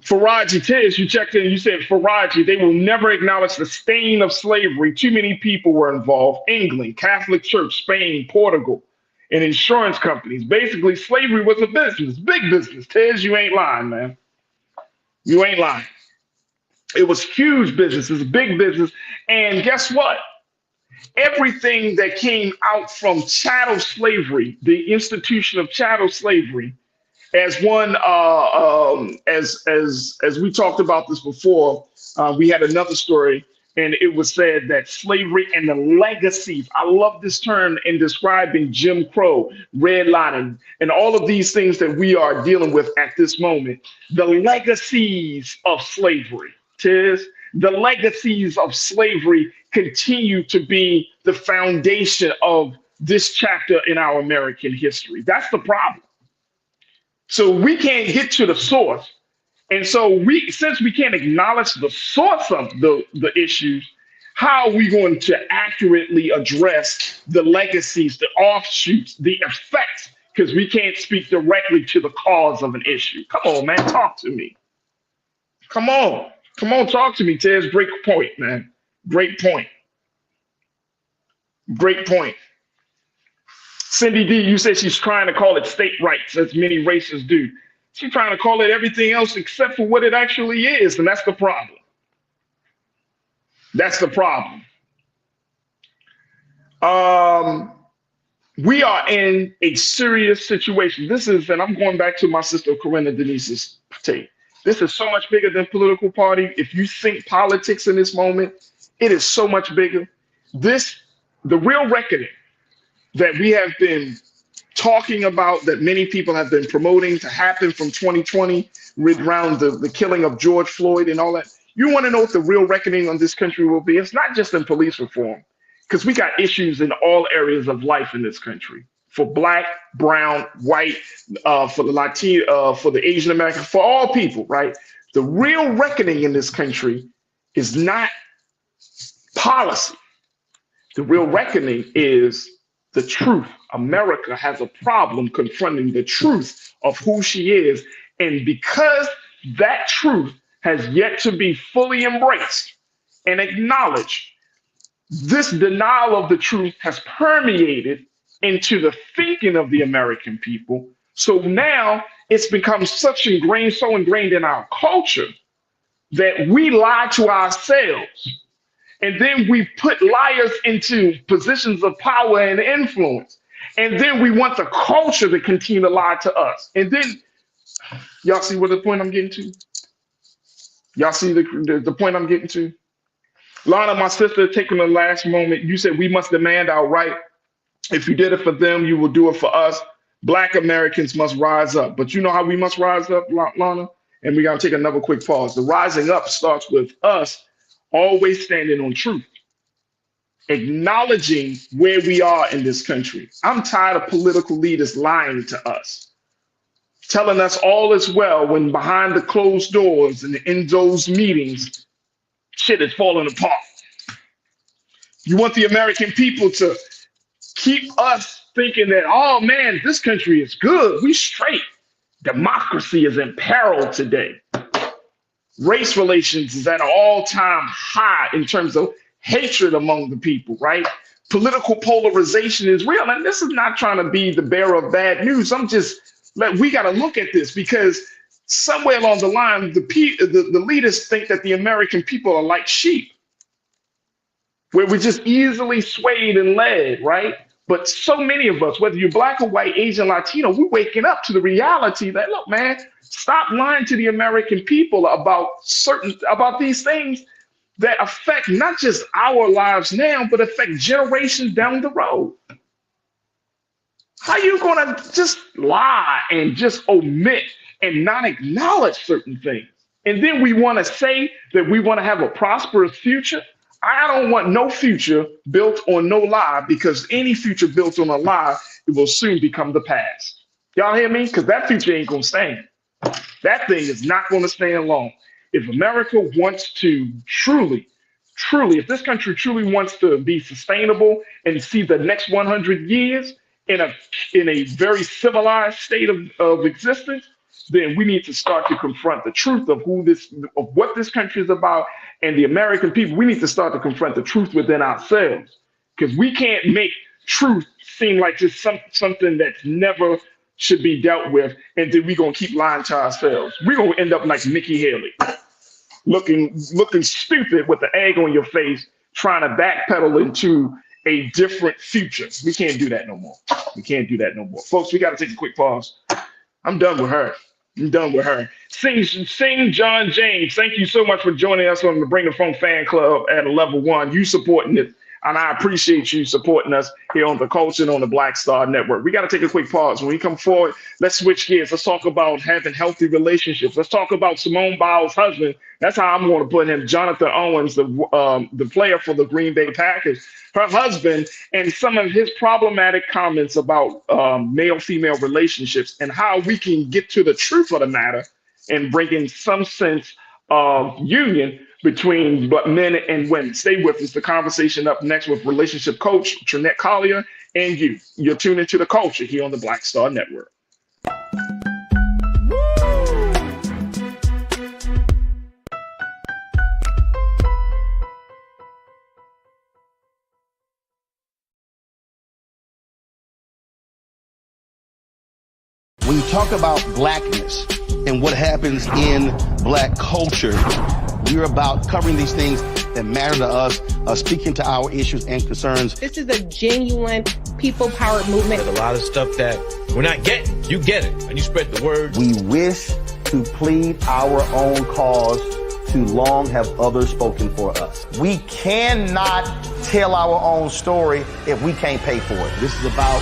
Farajii, Tiz, you checked in and you said, Farajii, they will never acknowledge the stain of slavery. Too many people were involved. England, Catholic Church, Spain, Portugal, and insurance companies. Basically, slavery was a business, big business. Tiz, you ain't lying, man. You ain't lying. It was huge business. It was a big business. And guess what? Everything that came out from chattel slavery, the institution of chattel slavery, as one, as we talked about this before, we had another story, and it was said that slavery and the legacies, I love this term in describing Jim Crow, redlining, and all of these things that we are dealing with at this moment, the legacies of slavery, Tiz, the legacies of slavery continue to be the foundation of this chapter in our American history. That's the problem. So we can't get to the source. And so since we can't acknowledge the source of the issues, how are we going to accurately address the legacies, the offshoots, the effects? Because we can't speak directly to the cause of an issue. Come on, man, talk to me. Come on, talk to me, Tiz. Great point, man. Great point. Great point. Cindy D, you said she's trying to call it state rights, as many races do. She's trying to call it everything else except for what it actually is, and that's the problem. That's the problem. We are in a serious situation. This is, and I'm going back to my sister Corinna Denise's tape. This is so much bigger than political party. If you think politics in this moment, it is so much bigger. The real reckoning that we have been talking about, that many people have been promoting to happen from 2020 around the killing of George Floyd and all that. You want to know what the real reckoning on this country will be? It's not just in police reform, because we got issues in all areas of life in this country. For Black, brown, white, for the Latino, for the Asian American, for all people, right? The real reckoning in this country is not policy. The real reckoning is the truth. America has a problem confronting the truth of who she is. And because that truth has yet to be fully embraced and acknowledged, this denial of the truth has permeated into the thinking of the American people. So now it's become so ingrained in our culture that we lie to ourselves. And then we put liars into positions of power and influence. And then we want the culture to continue to lie to us. And then, y'all see what the point I'm getting to? Y'all see the point I'm getting to? Lana, my sister, taking the last moment, you said we must demand our right. If you did it for them, you will do it for us. Black Americans must rise up. But you know how we must rise up, Lana? And we got to take another quick pause. The rising up starts with us always standing on truth, acknowledging where we are in this country. I'm tired of political leaders lying to us, telling us all is well when behind the closed doors and in those meetings, shit is falling apart. You want the American people to keep us thinking that, oh man, this country is good, we straight. Democracy is in peril today. Race relations is at an all-time high in terms of hatred among the people, right? political polarization is real. And this is not trying to be the bearer of bad news. We got to look at this because somewhere along the line, the leaders think that the American people are like sheep, where we're just easily swayed and led, right? But so many of us, whether you're black or white, Asian, Latino, we're waking up to the reality that, look, man, stop lying to the American people about these things that affect not just our lives now, but affect generations down the road. How you gonna just lie and just omit and not acknowledge certain things? And then we want to say that we want to have a prosperous future. I don't want no future built on no lie, because any future built on a lie, it will soon become the past. Y'all hear me? Because that future ain't gonna stand. That thing is not gonna stand long. If America wants to truly, if this country truly wants to be sustainable and see the next 100 years in a very civilized state of existence, then we need to start to confront the truth of what this country is about, and the American people. We need to start to confront the truth within ourselves, because we can't make truth seem like just something that never should be dealt with, and then we're gonna keep lying to ourselves. We're gonna end up like Nikki Haley, looking stupid with the egg on your face, trying to backpedal into a different future. We can't do that no more. Folks, we got to take a quick pause. I'm done with her. Sing John James, thank you so much for joining us on the Bring the Phone fan club at a level 1. You supporting it, and I appreciate you supporting us here on The Culture and on the Black Star Network. We got to take a quick pause. When we come forward, let's switch gears. Let's talk about having healthy relationships. Let's talk about Simone Biles' husband. That's how I'm going to put him, Jonathan Owens, the player for the Green Bay Packers. Her husband and some of his problematic comments about male-female relationships, and how we can get to the truth of the matter and bring in some sense of union between men and women. Stay with us. The conversation up next with relationship coach Trinette Collier and you. You're tuned into The Culture here on the Black Star Network. When you talk about blackness and what happens in black culture, we're about covering these things that matter to us, speaking to our issues and concerns. This is a genuine people-powered movement. There's a lot of stuff that we're not getting. You get it, and you spread the word. We wish to plead our own cause. Too long have others spoken for us. We cannot tell our own story if we can't pay for it. This is about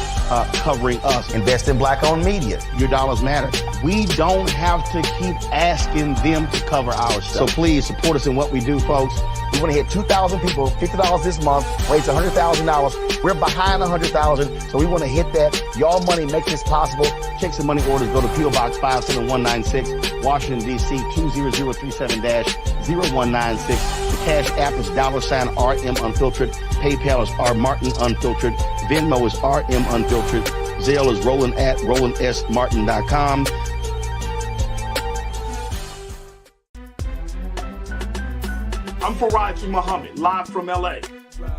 covering us. Invest in black-owned media. Your dollars matter. We don't have to keep asking them to cover our stuff. So please support us in what we do, folks. We want to hit 2,000 people, $50 this month, raise $100,000. We're behind 100,000, so we want to hit that. Y'all money makes this possible. Checks and money orders go to P.O. Box 57196, Washington, D.C. 20037-0196. The Cash App is $RM Unfiltered. PayPal is R Martin Unfiltered. Venmo is RM Unfiltered. Zelle is Roland at RolandSMartin.com. I'm Farajii Muhammad, live from LA.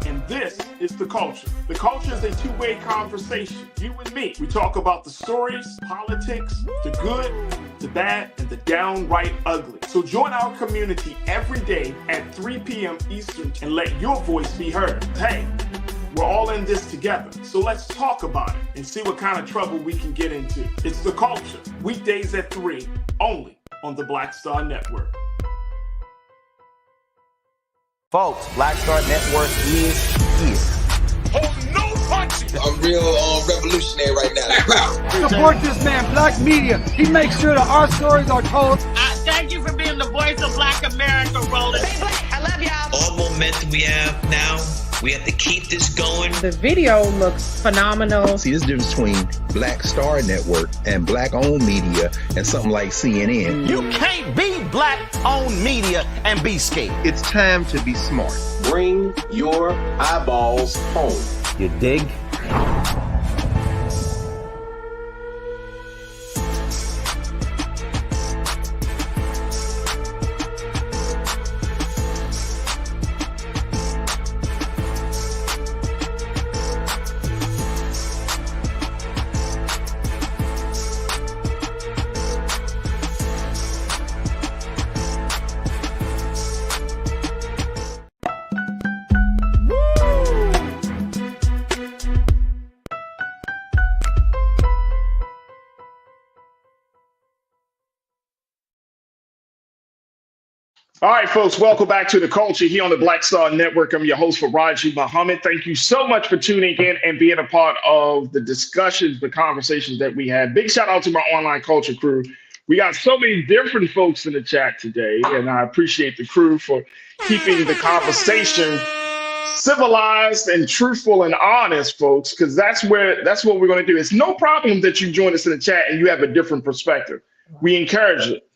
And this is The Culture. The Culture is a two-way conversation. You and me. We talk about the stories, politics, the good, the bad, and the downright ugly. So join our community every day at 3 p.m. Eastern and let your voice be heard. Hey, we're all in this together. So let's talk about it and see what kind of trouble we can get into. It's The Culture. Weekdays at 3, only on the Black Star Network. Folks, Black Star Network is here. Oh, no punches! I'm real revolutionary right now. Support this man, Black Media. He makes sure that our stories are told. Thank you for being the voice of Black America, Roland. I love y'all. All momentum we have now, we have to keep this going. The video looks phenomenal. See, this difference between Black Star Network and black-owned media and something like CNN. You can't be black-owned media and be scared. It's time to be smart. Bring your eyeballs home. You dig? All right, folks, welcome back to The Culture here on the Black Star Network. I'm your host, Farajii Muhammad. Thank you so much for tuning in and being a part of the discussions, the conversations that we had. Big shout out to my online culture crew. We got so many different folks in the chat today, and I appreciate the crew for keeping the conversation civilized and truthful and honest, folks, because that's what we're going to do. It's no problem that you join us in the chat and you have a different perspective. We encourage it.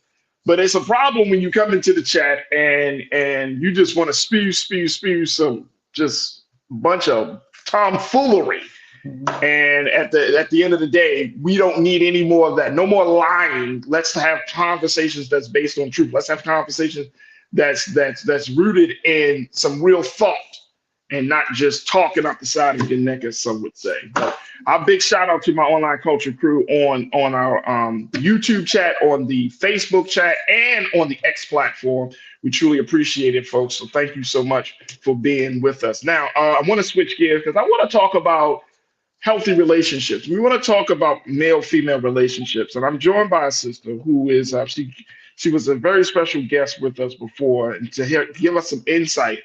But it's a problem when you come into the chat and you just want to spew some just bunch of tomfoolery. And at the end of the day, we don't need any more of that. No more lying. Let's have conversations that's based on truth. Let's have conversations that's rooted in some real thought and not just talking up the side of your neck, as some would say. But a big shout out to my online culture crew on our YouTube chat, on the Facebook chat, and on the X platform. We truly appreciate it, folks. So thank you so much for being with us. Now, I want to switch gears because I want to talk about healthy relationships. We want to talk about male-female relationships. And I'm joined by a sister who is, she was a very special guest with us before, and to give us some insight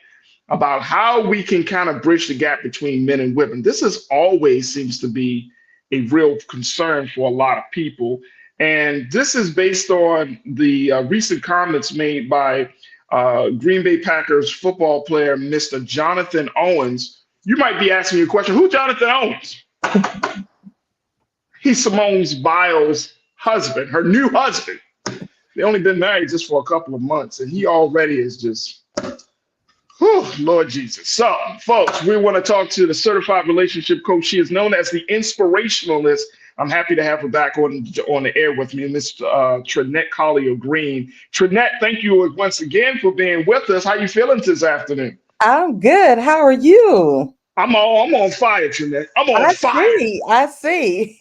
about how we can kind of bridge the gap between men and women. This is always seems to be a real concern for a lot of people. And this is based on the recent comments made by Green Bay Packers football player, Mr. Jonathan Owens. You might be asking your question, who's Jonathan Owens? He's Simone Biles' husband, her new husband. They only been married just for a couple of months, and he already is just, whew, Lord Jesus. So, folks, we want to talk to the certified relationship coach. She is known as the inspirationalist. I'm happy to have her back on the air with me, Miss Trinette Collier Green. Trinette, thank you once again for being with us. How you feeling this afternoon? I'm good. How are you? I'm on fire, Trinette. I'm on fire. I see.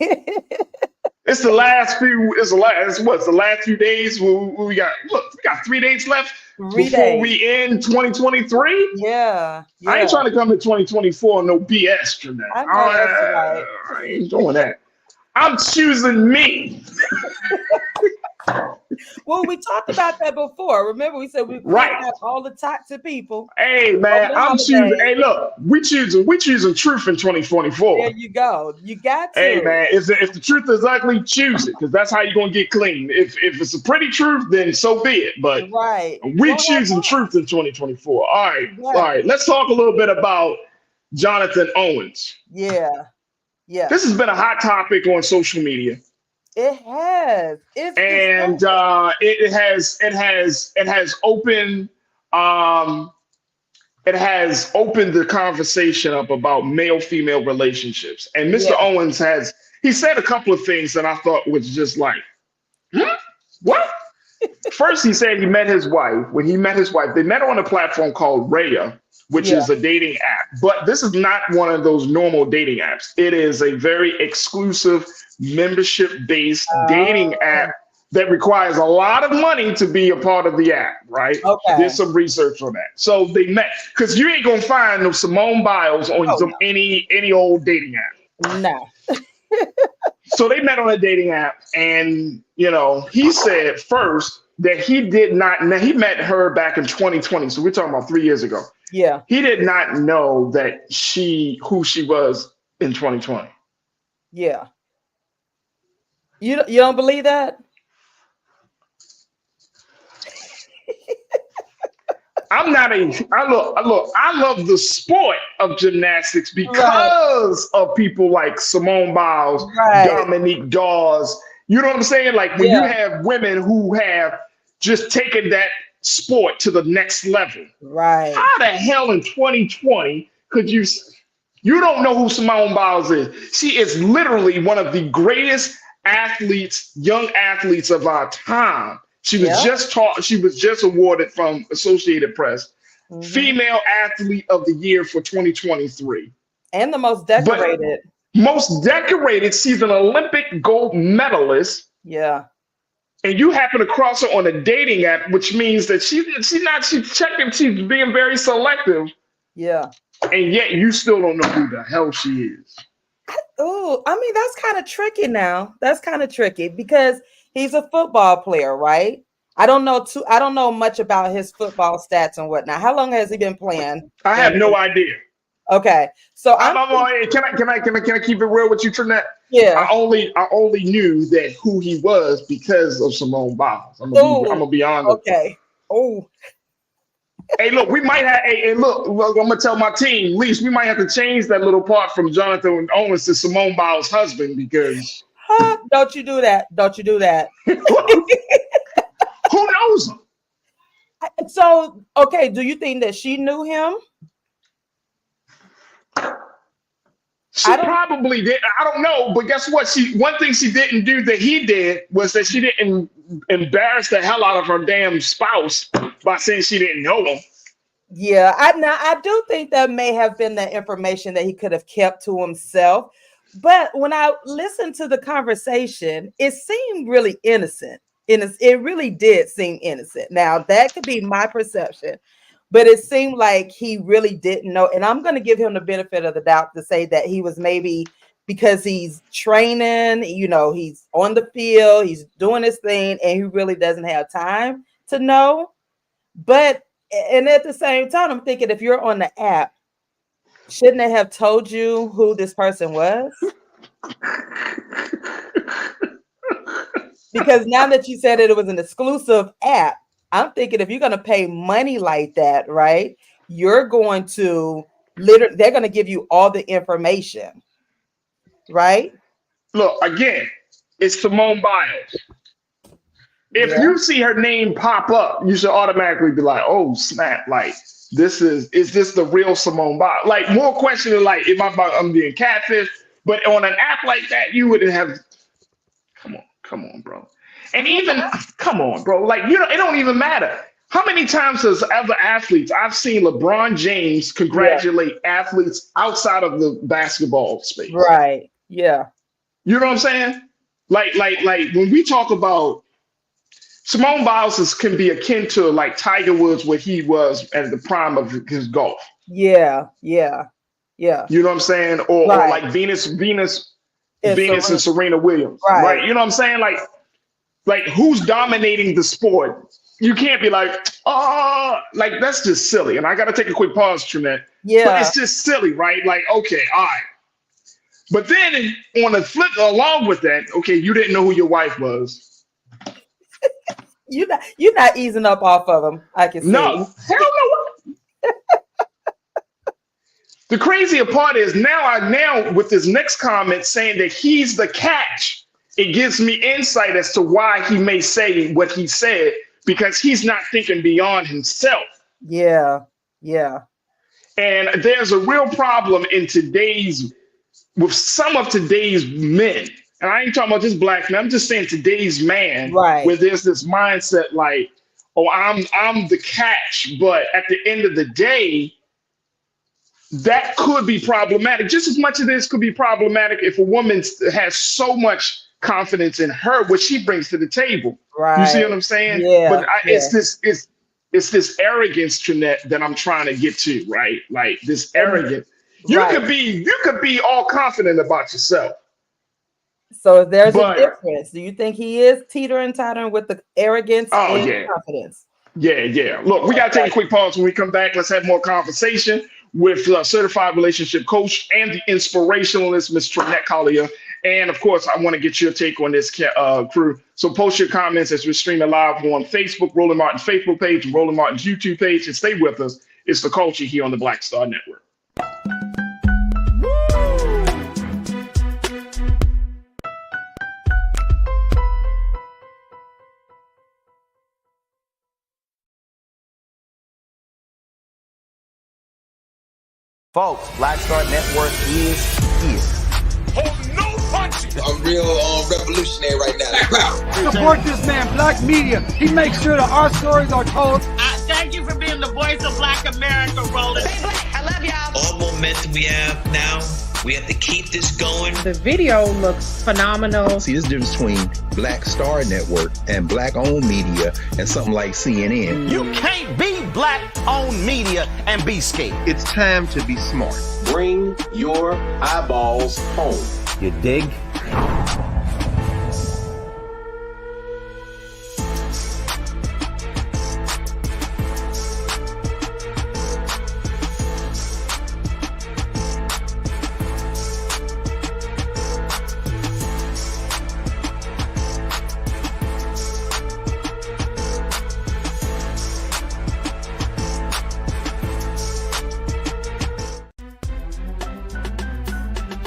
It's the last few days. We got 3 days left before we end 2023. Yeah. I ain't trying to come to 2024 no BS, Trinette. I know that's right. I ain't doing that. I'm choosing me. Well, we talked about that before. Remember, we said we have all the toxic people. Hey man, I'm choosing. Hey, look, we choosing truth in 2024. There you go. You got to. Hey man, if the truth is ugly, choose it, because that's how you're gonna get clean. If it's a pretty truth, then so be it. But we choosing truth in 2024. All right. Let's talk a little bit about Jonathan Owens. Yeah. This has been a hot topic on social media. It has. It has opened the conversation up about male-female relationships. And Mr. Owens said a couple of things that I thought was just like, what? First, he said he met his wife. When he met his wife, they met on a platform called Raya, which is a dating app. But this is not one of those normal dating apps. It is a very exclusive, membership-based dating app that requires a lot of money to be a part of the app, right? Okay. There's some research on that. So they met, because you ain't gonna find no Simone Biles on any old dating app. No. So they met on a dating app, and he said first that he met her back in 2020. So we're talking about 3 years ago. Yeah. He did not know that who she was in 2020. Yeah. You don't believe that? I love the sport of gymnastics because of people like Simone Biles, Dominique Dawes. You know what I'm saying? Like when you have women who have just taken that sport to the next level. Right. How the hell in 2020 could you don't know who Simone Biles is? She is literally one of the greatest young athletes of our time. She was just awarded from Associated Press Female Athlete of the Year for 2023. And the most decorated. She's an Olympic gold medalist. Yeah. And you happen to cross her on a dating app, which means that she's being very selective. Yeah. And yet you still don't know who the hell she is. Oh, I mean, that's kind of tricky now. That's kind of tricky because he's a football player, right? I don't know much about his football stats and whatnot. How long has he been playing? I have no idea. Okay, so can I keep it real with you, Trinette? Yeah. I only knew that who he was because of Simone Biles. I'm gonna be honest. Okay. Oh. Hey, look, we might have. Hey, look, I'm gonna tell my team. Least we might have to change that little part from Jonathan Owens to Simone Biles' husband because. Don't you do that? Don't you do that? Who knows him? So, okay, do you think that she knew him? She probably did. I don't know, but guess what? One thing she didn't do that he did was that she didn't embarrass the hell out of her damn spouse by saying she didn't know him. Yeah, I do think that may have been the information that he could have kept to himself. But when I listened to the conversation, it seemed really innocent. It really did seem innocent. Now, that could be my perception, but it seemed like he really didn't know. And I'm going to give him the benefit of the doubt to say that he was maybe because he's training, he's on the field, he's doing his thing, and he really doesn't have time to know. But, and at the same time, I'm thinking if you're on the app, shouldn't they have told you who this person was? Because now that you said that it was an exclusive app, I'm thinking if you're going to pay money like that, right, you're going to they're going to give you all the information, right? Look, again, it's Simone Biles. If you see her name pop up, you should automatically be like, oh, snap, like, is this the real Simone Biles? Like, more questions like, I'm being catfish? But on an app like that, you would have, come on, bro. And even, come on, bro. Like, it don't even matter. How many times has other athletes, I've seen LeBron James congratulate athletes outside of the basketball space. Right, yeah. You know what I'm saying? Like when we talk about Simone Biles can be akin to like Tiger Woods, where he was at the prime of his golf. Yeah. You know what I'm saying? Or like Venus and Serena Williams. Right. You know what I'm saying? Like who's dominating the sport? You can't be like, like that's just silly. And I got to take a quick pause, Trinette. Yeah. But it's just silly, right? Like, okay, all right. But then on the flip, along with that, okay, you didn't know who your wife was. You're not easing up off of him. I can see. No, hell no. The crazier part is now with this next comment saying that he's the catch, it gives me insight as to why he may say what he said, because he's not thinking beyond himself. Yeah. And there's a real problem with some of today's men. And I ain't talking about just black men. I'm just saying today's man, right, where there's this mindset like, oh, I'm the catch. But at the end of the day, that could be problematic. Just as much of this could be problematic if a woman has so much confidence in her, what she brings to the table. Right. You see what I'm saying? Yeah. But it's this arrogance, Trinette, that I'm trying to get to, right? Like this arrogance. You could be all confident about yourself. So there's a difference. Do you think he is teetering-tottering with the arrogance and confidence? Yeah. Look, we got to take a quick pause. When we come back, let's have more conversation with certified relationship coach and the inspirationalist, Ms. Trinette Collier. And of course, I want to get your take on this crew. So post your comments as we're streaming live on Facebook, Roland Martin's Facebook page, and Roland Martin's YouTube page, and stay with us. It's The Culture here on the Black Star Network. Folks, Black Star Network is here. Hold no punches. I'm real revolutionary right now. Support this man, Black Media. He makes sure that our stories are told. Thank you for being the voice of Black America, Roland. Stay black. I love y'all. All momentum we have now, we have to keep this going. The video looks phenomenal. See, there's a difference between Black Star Network and black-owned media and something like CNN. You can't be black-owned media and be scared. It's time to be smart. Bring your eyeballs home. You dig?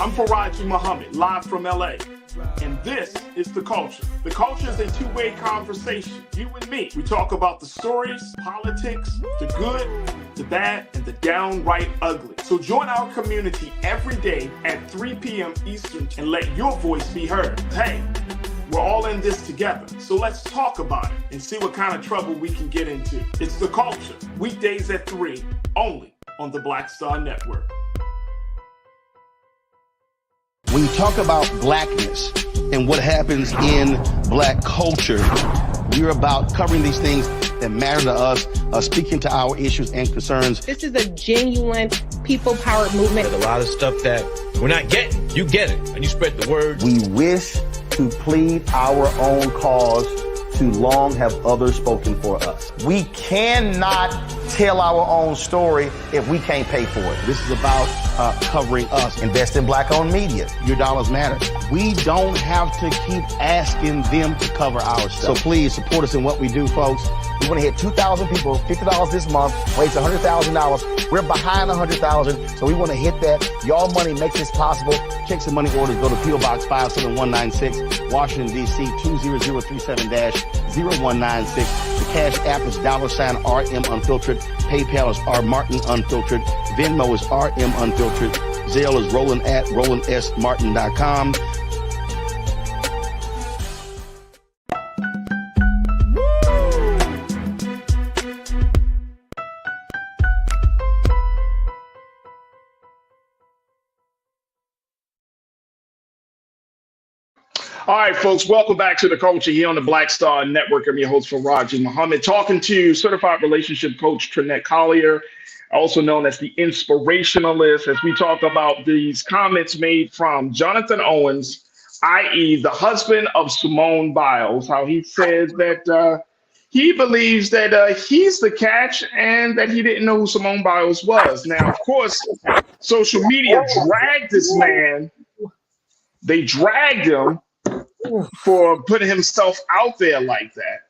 I'm Farajii Muhammad, live from LA. And this is The Culture. The Culture is a two-way conversation. You and me. We talk about the stories, politics, the good, the bad, and the downright ugly. So join our community every day at 3 p.m. Eastern and let your voice be heard. Hey, we're all in this together. So let's talk about it and see what kind of trouble we can get into. It's The Culture, weekdays at 3, only on the Black Star Network. When you talk about blackness and what happens in black culture, we're about covering these things that matter to us, speaking to our issues and concerns. This is a genuine people-powered movement. There's a lot of stuff that we're not getting. You get it, and you spread the word. We wish to plead our own cause. Too long have others spoken for us. We cannot tell our own story if we can't pay for it. This is about covering us. Invest in black-owned media. Your dollars matter. We don't have to keep asking them to cover our stuff. So please support us in what we do, folks. We want to hit 2,000 people, $50 this month, raise $100,000. We're behind 100,000, so we want to hit that. Y'all money makes this possible. Checks and money orders go to P.O. Box 57196, Washington, D.C. 20037-0196. The Cash App is $RM Unfiltered. PayPal is R Martin Unfiltered. Venmo is RM Unfiltered. Zelle is Roland at RolandSMartin.com. All right, folks, welcome back to The Culture here on the Black Star Network. I'm your host, Farajii Muhammad, talking to certified relationship coach Trinette Collier, also known as the Inspirationalist, as we talk about these comments made from Jonathan Owens, i.e. the husband of Simone Biles, how he said that he believes that he's the catch and that he didn't know who Simone Biles was. Now, of course, social media dragged this man. They dragged him for putting himself out there like that.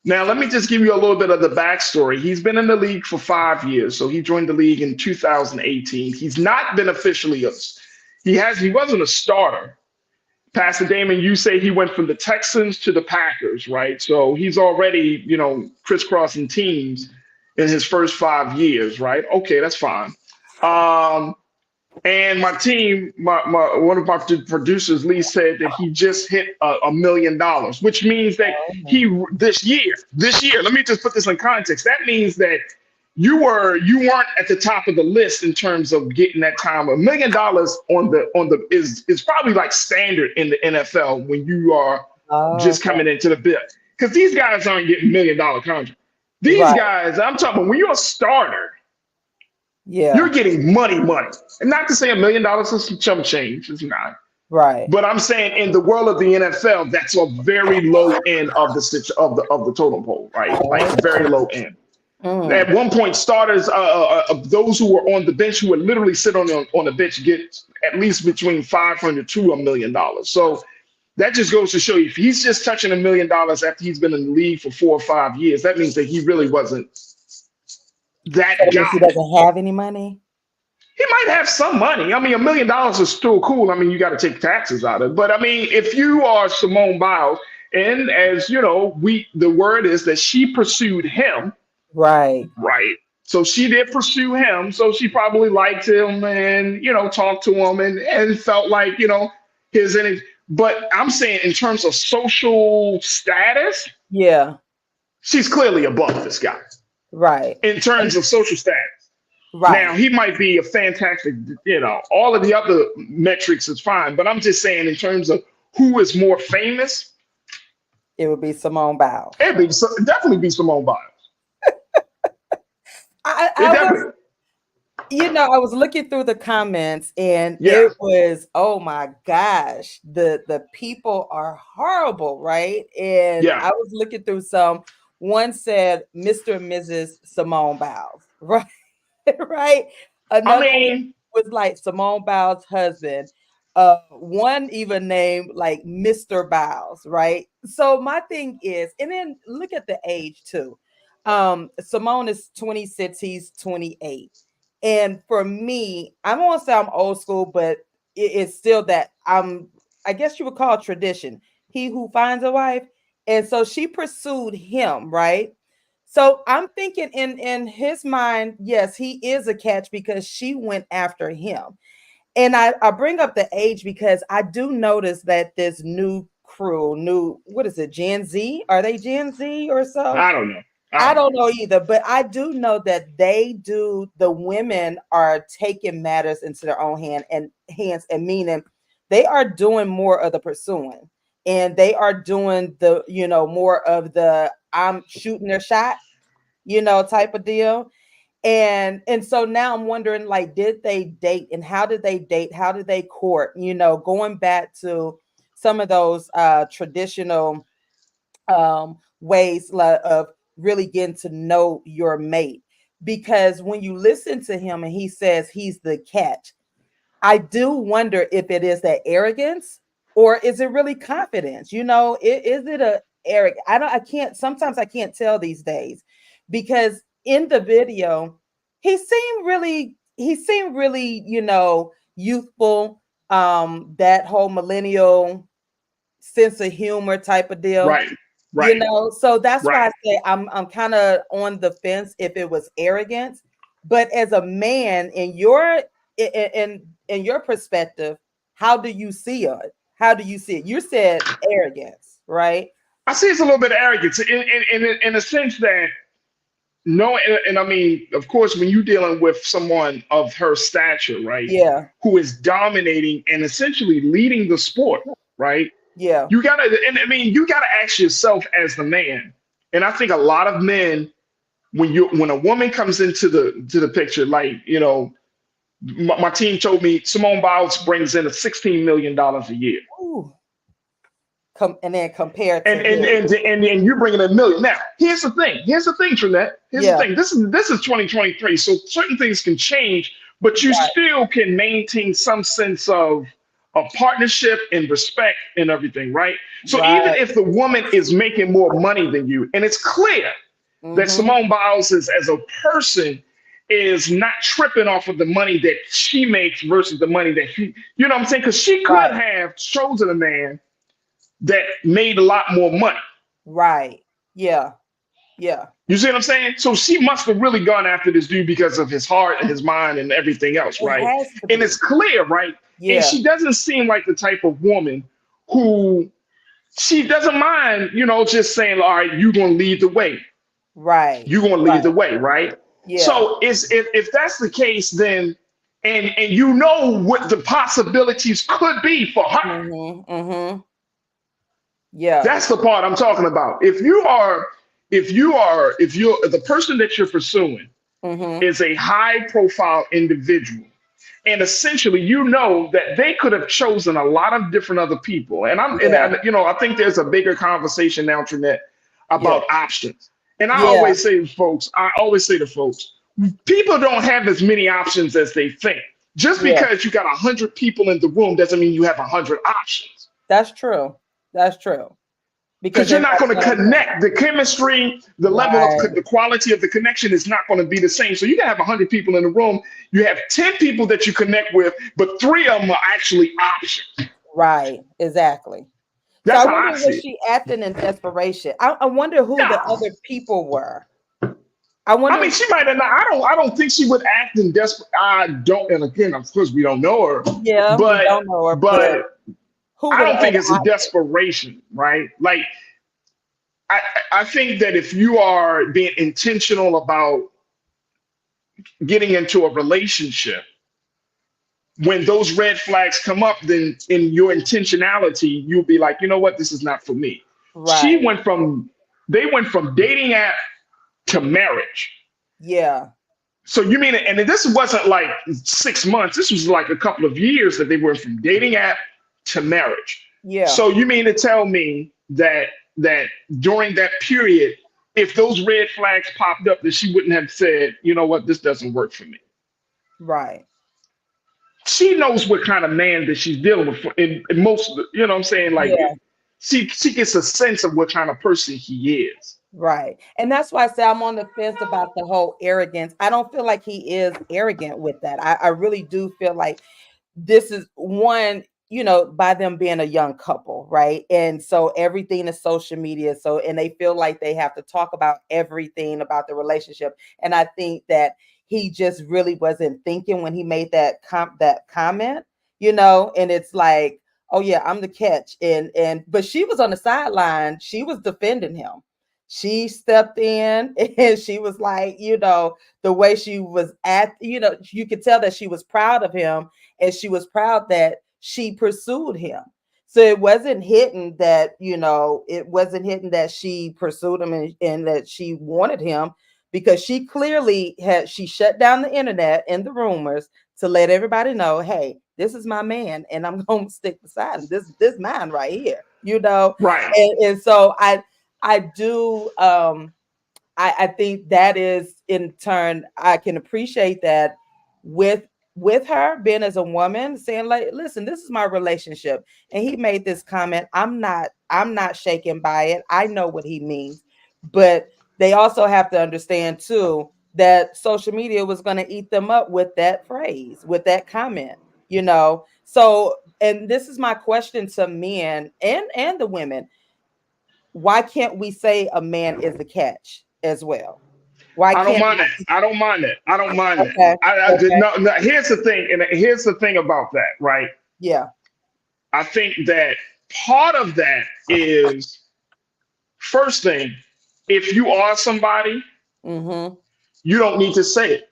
Now, let me just give you a little bit of the backstory. He's been in the league for 5 years. So he joined the league in 2018. He's not been officially he wasn't a starter. Pastor Damon, you say he went from the Texans to the Packers, right? So he's already, crisscrossing teams in his first 5 years, right? Okay, that's fine. And my team, one of my producers, Lee, said that he just hit $1 million, which means that this year, let me just put this in context. That means that you weren't at the top of the list in terms of getting that time. $1 million is probably like standard in the NFL when you are just coming into the bit, because these guys aren't getting $1 million contracts. These guys, I'm talking about when you're a starter. Yeah, you're getting money. And not to say $1 million is some chump change, it's not. Right. But I'm saying in the world of the NFL, that's a very low end of the totem pole, right? Like very low end. At one point, starters, those who were on the bench, who would literally sit on the bench, get at least between $500 to $1 million. So that just goes to show you, if he's just touching $1 million after he's been in the league for 4 or 5 years, that means that he really wasn't that guy. He doesn't have any money. He might have some money. I mean, $1 million is still cool. I mean, you got to take taxes out of it. But I mean, if you are Simone Biles, and as you know, the word is that she pursued him. Right. So she did pursue him. So she probably liked him and, talked to him and felt like, his energy. But I'm saying in terms of social status, she's clearly above this guy. Right. In terms of social status. Right. Now, he might be a fantastic, all of the other metrics is fine. But I'm just saying in terms of who is more famous, it would be Simone Biles. It would definitely be Simone Biles. I was looking through the comments and it was, oh my gosh, the people are horrible, right? And I was looking through some. One said Mr. and Mrs. Simone Biles, right? Right. Another one was like Simone Biles' husband. One even named like Mr. Biles, right? So my thing is, and then look at the age too. Simone is 26, he's 28. And for me, I'm gonna say I'm old school, but it's still that I guess you would call tradition. He who finds a wife. And so she pursued him, right? So I'm thinking in his mind, yes, he is a catch because she went after him. And I bring up the age because I do notice that this new crew, what is it, Gen Z? Are they Gen Z or so? I don't know. I don't know either, but I do know that the women are taking matters into their own hands and meaning they are doing more of the pursuing and they are doing the, more of the I'm shooting their shot, type of deal. And so now I'm wondering, like, did they date and how did they date? How did they court? Going back to some of those traditional ways of really getting to know your mate. Because when you listen to him and he says he's the catch, I do wonder if it is that arrogance or is it really confidence? Is it a arrogant? Sometimes I can't tell these days because in the video, he seemed really, youthful, that whole millennial sense of humor type of deal. Right. So that's why I say I'm kind of on the fence if it was arrogance. But as a man, in your perspective, how do you see it? How do you see it? You said arrogance, right? I see it's a little bit of arrogance in a sense that and I mean, of course, when you're dealing with someone of her stature, right? Yeah. Who is dominating and essentially leading the sport, right? Yeah. You gotta ask yourself as the man. And I think a lot of men, when a woman comes into the picture, like, my team told me Simone Biles brings in $16 million a year. Ooh. And then compared to and you're bringing in $1 million. Now, here's the thing, Trinette. Here's the thing. This is 2023, so certain things can change, but you still can maintain some sense of partnership and respect and everything, right? So even if the woman is making more money than you, and it's clear that Simone Biles as a person is not tripping off of the money that she makes versus the money that he, you know what I'm saying? Because she could have chosen a man that made a lot more money. Right. Yeah. Yeah. You see what I'm saying? So she must have really gone after this dude because of his heart and his mind and everything else, right? And it's clear, right? Yeah. And she doesn't seem like the type of woman who she doesn't mind, just saying, all right, you're going to lead the way. Right. You're going to lead the way, right? Yeah. So if that's the case, then and what the possibilities could be for her. Yeah. That's the part I'm talking about. If you're the person that you're pursuing is a high profile individual, and essentially that they could have chosen a lot of different other people. And I think there's a bigger conversation now, Trinette, about options. And I always say to folks, people don't have as many options as they think. Just because you got 100 people in the room doesn't mean you have 100 options. That's true. That's true. Because you're not going to connect. The chemistry, the level of the quality of the connection is not going to be the same. So you can have 100 people in the room. You have 10 people that you connect with, but 3 of them are actually options. Right. Exactly. That's so how I wonder, was she acting in desperation? I wonder who the other people were. I mean, she might have not. I don't think she would act in desperate. I don't. And again, of course, we don't know her. Yeah, but we don't know her. But I don't think it's a desperation, right? Like, I think that if you are being intentional about getting into a relationship, when those red flags come up, then in your intentionality, you'll be like, you know what, this is not for me. Right. They went from dating app to marriage. Yeah. So you mean, and this wasn't like 6 months, this was like a couple of years that they went from dating app to marriage. Yeah. So you mean to tell me that during that period, if those red flags popped up, that she wouldn't have said, you know what, this doesn't work for me. Right. She knows what kind of man that she's dealing with. In most, you know what I'm saying? Like, she gets a sense of what kind of person he is. Right. And that's why I say I'm on the fence about the whole arrogance. I don't feel like he is arrogant with that. I really do feel like this is one, by them being a young couple, right? And so everything is social media. So, and they feel like they have to talk about everything about the relationship. And I think that he just really wasn't thinking when he made that comment, and it's like, oh yeah, I'm the catch. But she was on the sideline. She was defending him. She stepped in and she was like, the way she was you could tell that she was proud of him, and she was proud that she pursued him. So it wasn't hidden that, she pursued him and that she wanted him, because she clearly she shut down the internet and the rumors to let everybody know, hey, this is my man and I'm going to stick beside him. This man right here, Right. And so I do, I think that is, in turn, I can appreciate that with her being as a woman saying, like, listen, this is my relationship. And he made this comment. I'm not shaken by it. I know what he means. But they also have to understand too, that social media was going to eat them up with that phrase, with that comment, So, and this is my question to men and the women. Why can't we say a man is the catch as well? Why I don't can't mind it. I don't mind it. I don't mind Okay. it. I did not. No, here's the thing, and here's the thing about that, right? Yeah. I think that part of that is, first thing, if you are somebody, you don't need to say it.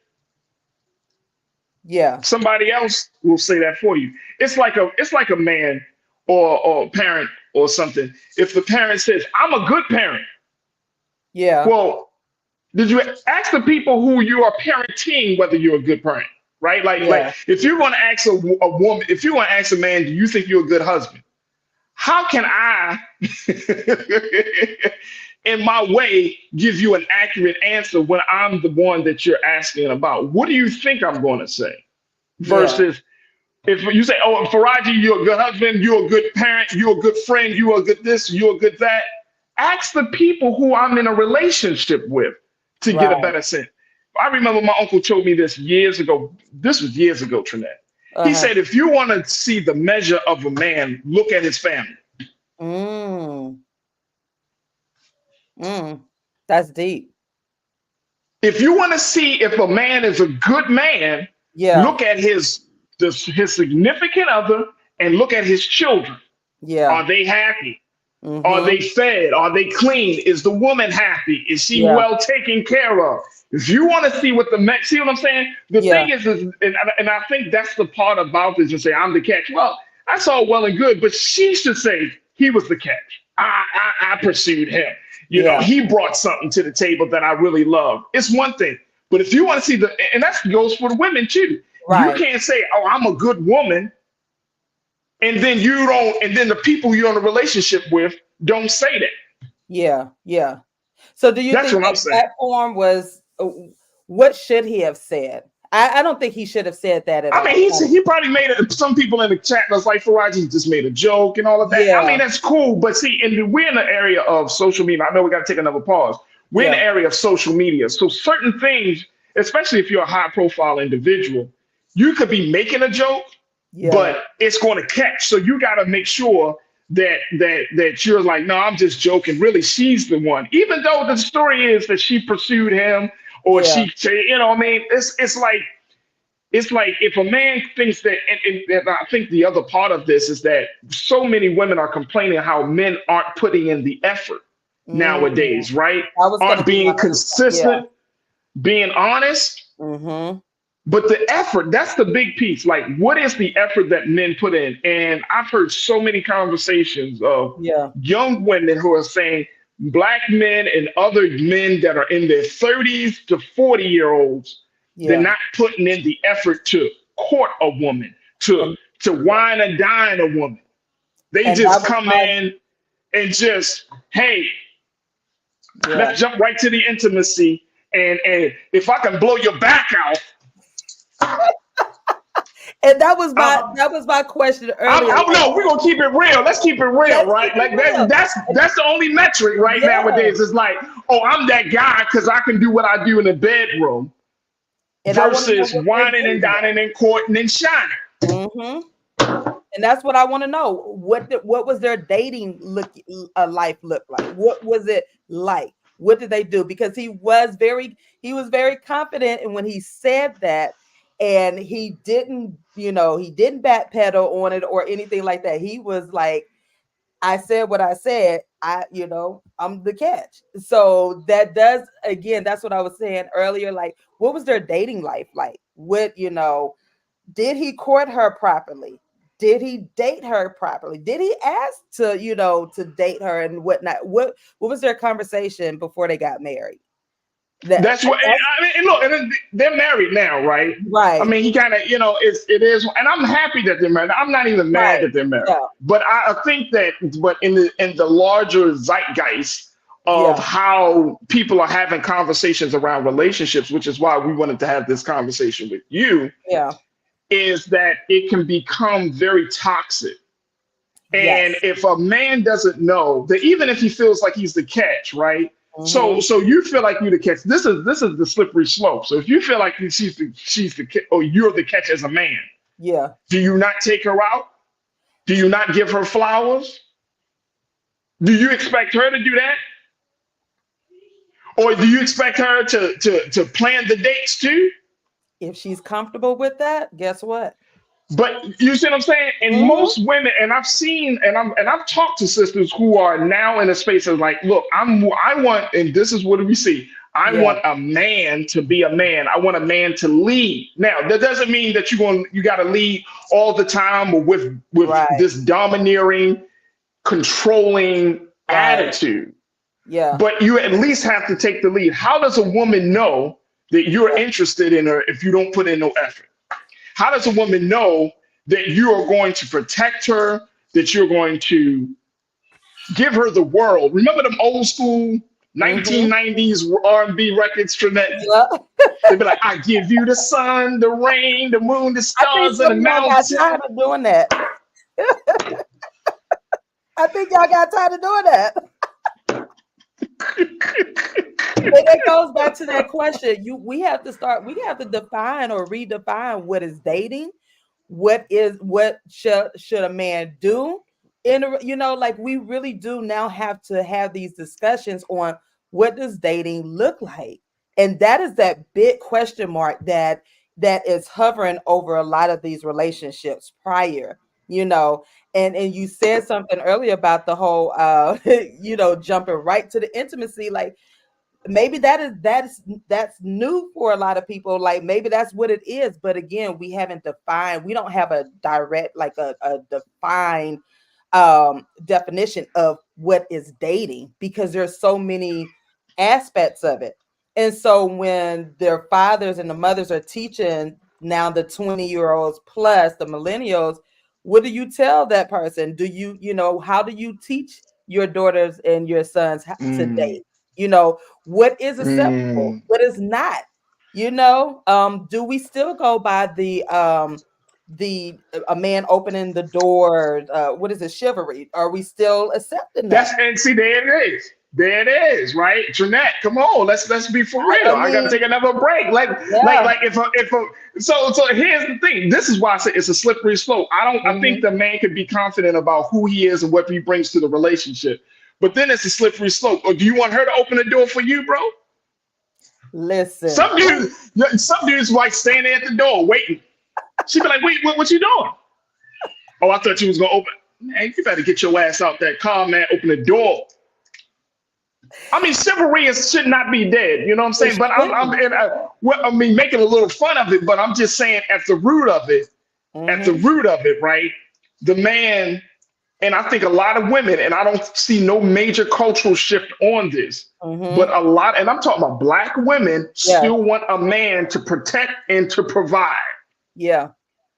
Yeah. Somebody else will say that for you. It's like a man or a parent or something. If the parent says, "I'm a good parent," yeah. Well, did you ask the people who you are parenting whether you're a good parent? Right? Like if you're going to ask a woman, if you want to ask a man, do you think you're a good husband? How can I, in my way, give you an accurate answer when I'm the one that you're asking about? What do you think I'm going to say? Versus if you say, "Oh, Faraji, you're a good husband, you're a good parent, you're a good friend, you're a good this, you're a good that." Ask the people who I'm in a relationship with to get a better sense. I remember my uncle told me this years ago. This was years ago, Trinette. He said, if you want to see the measure of a man, look at his family. That's deep. If you want to see if a man is a good man, look at his significant other and look at his children. Are they happy? Are they fed? Are they clean? Is the woman happy? Is she well taken care of? If you want to see what see what I'm saying? The thing is and I think that's the part about this, and say, "I'm the catch." Well, that's all well and good, but she should say, "He was the catch. I pursued him. You know, he brought something to the table that I really love." It's one thing. But if you want to see and that goes for the women too. You can't say, "Oh, I'm a good woman," and then and then the people you're in a relationship with don't say that. Yeah. So do you think that platform was, what should he have said? I don't think he should have said that at all. I mean, he probably made it. Some people in the chat was like, Farajii just made a joke and all of that. I mean, that's cool. But see, we're in the area of social media. I know we got to take another pause. We're in the area of social media. So certain things, especially if you're a high profile individual, you could be making a joke, but it's going to catch. So you got to make sure that you're like, "No, I'm just joking. Really, she's the one." Even though the story is that she pursued him, or she, you know what I mean? It's like if a man thinks that, and I think the other part of this is that so many women are complaining how men aren't putting in the effort nowadays, right? Aren't being consistent, being honest. But the effort, that's the big piece. Like, what is the effort that men put in? And I've heard so many conversations of young women who are saying Black men and other men that are in their 30s to 40-year-olds, they're not putting in the effort to court a woman, to wine and dine a woman. They just come in and just, "Hey, let's jump right to the intimacy. And if I can blow your back out." And that was my question earlier. No, we're gonna keep it real. Let's keep it real, right? Like that's the only metric right nowadays. It's like, "Oh, I'm that guy because I can do what I do in the bedroom," and versus whining and dining and courting and shining. Mm-hmm. And that's what I want to know. What was their dating life look like? What was it like? What did they do? Because he was very confident, and when he said that, and he didn't backpedal on it or anything like that. He was like, I said what I said. I'm the catch. So that does, again, that's what I was saying earlier. Like, what was their dating life like? Did he court her properly? Did he date her properly? Did he ask to date her and whatnot? What was their conversation before they got married? That's what I mean. Look, and they're married now, right? Right. I mean, he kind of, it is, and I'm happy that they're married. I'm not even mad that they're married. Yeah. But I think that, in the larger zeitgeist of how people are having conversations around relationships, which is why we wanted to have this conversation with you. Yeah. Is that it can become very toxic. And if a man doesn't know that, even if he feels like he's the catch, right? Mm-hmm. So you feel like you're the catch. This is the slippery slope. So if you feel like she's the catch, or you're the catch as a man, do you not take her out? Do you not give her flowers? Do you expect her to do that? Or do you expect her to plan the dates too? If she's comfortable with that, guess what? But you see what I'm saying? And most women, and I've seen, and I've talked to sisters who are now in a space of like, look, I want, and this is what we see. I want a man to be a man. I want a man to lead. Now, that doesn't mean that you got to lead all the time or with this domineering, controlling attitude. Yeah. But you at least have to take the lead. How does a woman know that you're interested in her if you don't put in no effort? How does a woman know that you are going to protect her, that you're going to give her the world? Remember them old school 1990s R&B records, Trinette? Yeah. They'd be like, I give you the sun, the rain, the moon, the stars, and the mountains. I think y'all got tired of doing that. I think y'all got tired of doing that. But it goes back to that question. We have to define or redefine what is dating. What should a man do? Like we really do now have to have these discussions on what does dating look like? And that is that big question mark that is hovering over a lot of these relationships prior, and you said something earlier about the whole, jumping right to the intimacy. Like maybe that's new for a lot of people. Like maybe that's what it is. But again, we don't have a direct, like a defined definition of what is dating, because there's so many aspects of it. And so when their fathers and the mothers are teaching now the 20-year-olds plus the millennials, what do you tell that person? Do how do you teach your daughters and your sons to date? What is acceptable? What is not? Do we still go by a man opening the door? What is it, chivalry? Are we still accepting that? And see, there it is. There it is, right? Trinette, come on, let's be for real. I gotta take another break. So here's the thing. This is why I say it's a slippery slope. I think the man could be confident about who he is and what he brings to the relationship. But then it's a slippery slope. Or do you want her to open the door for you, bro? Listen. Some dudes like standing at the door waiting. She'd be like, wait, what you doing? Oh, I thought you was gonna open. Man, you better get your ass out that car, man. Open the door. I mean, chivalry should not be dead. You know what I'm saying? But I'm making a little fun of it. But I'm just saying, at the root of it, right? The man, and I think a lot of women, and I don't see no major cultural shift on this, but a lot, and I'm talking about Black women, still want a man to protect and to provide. Yeah.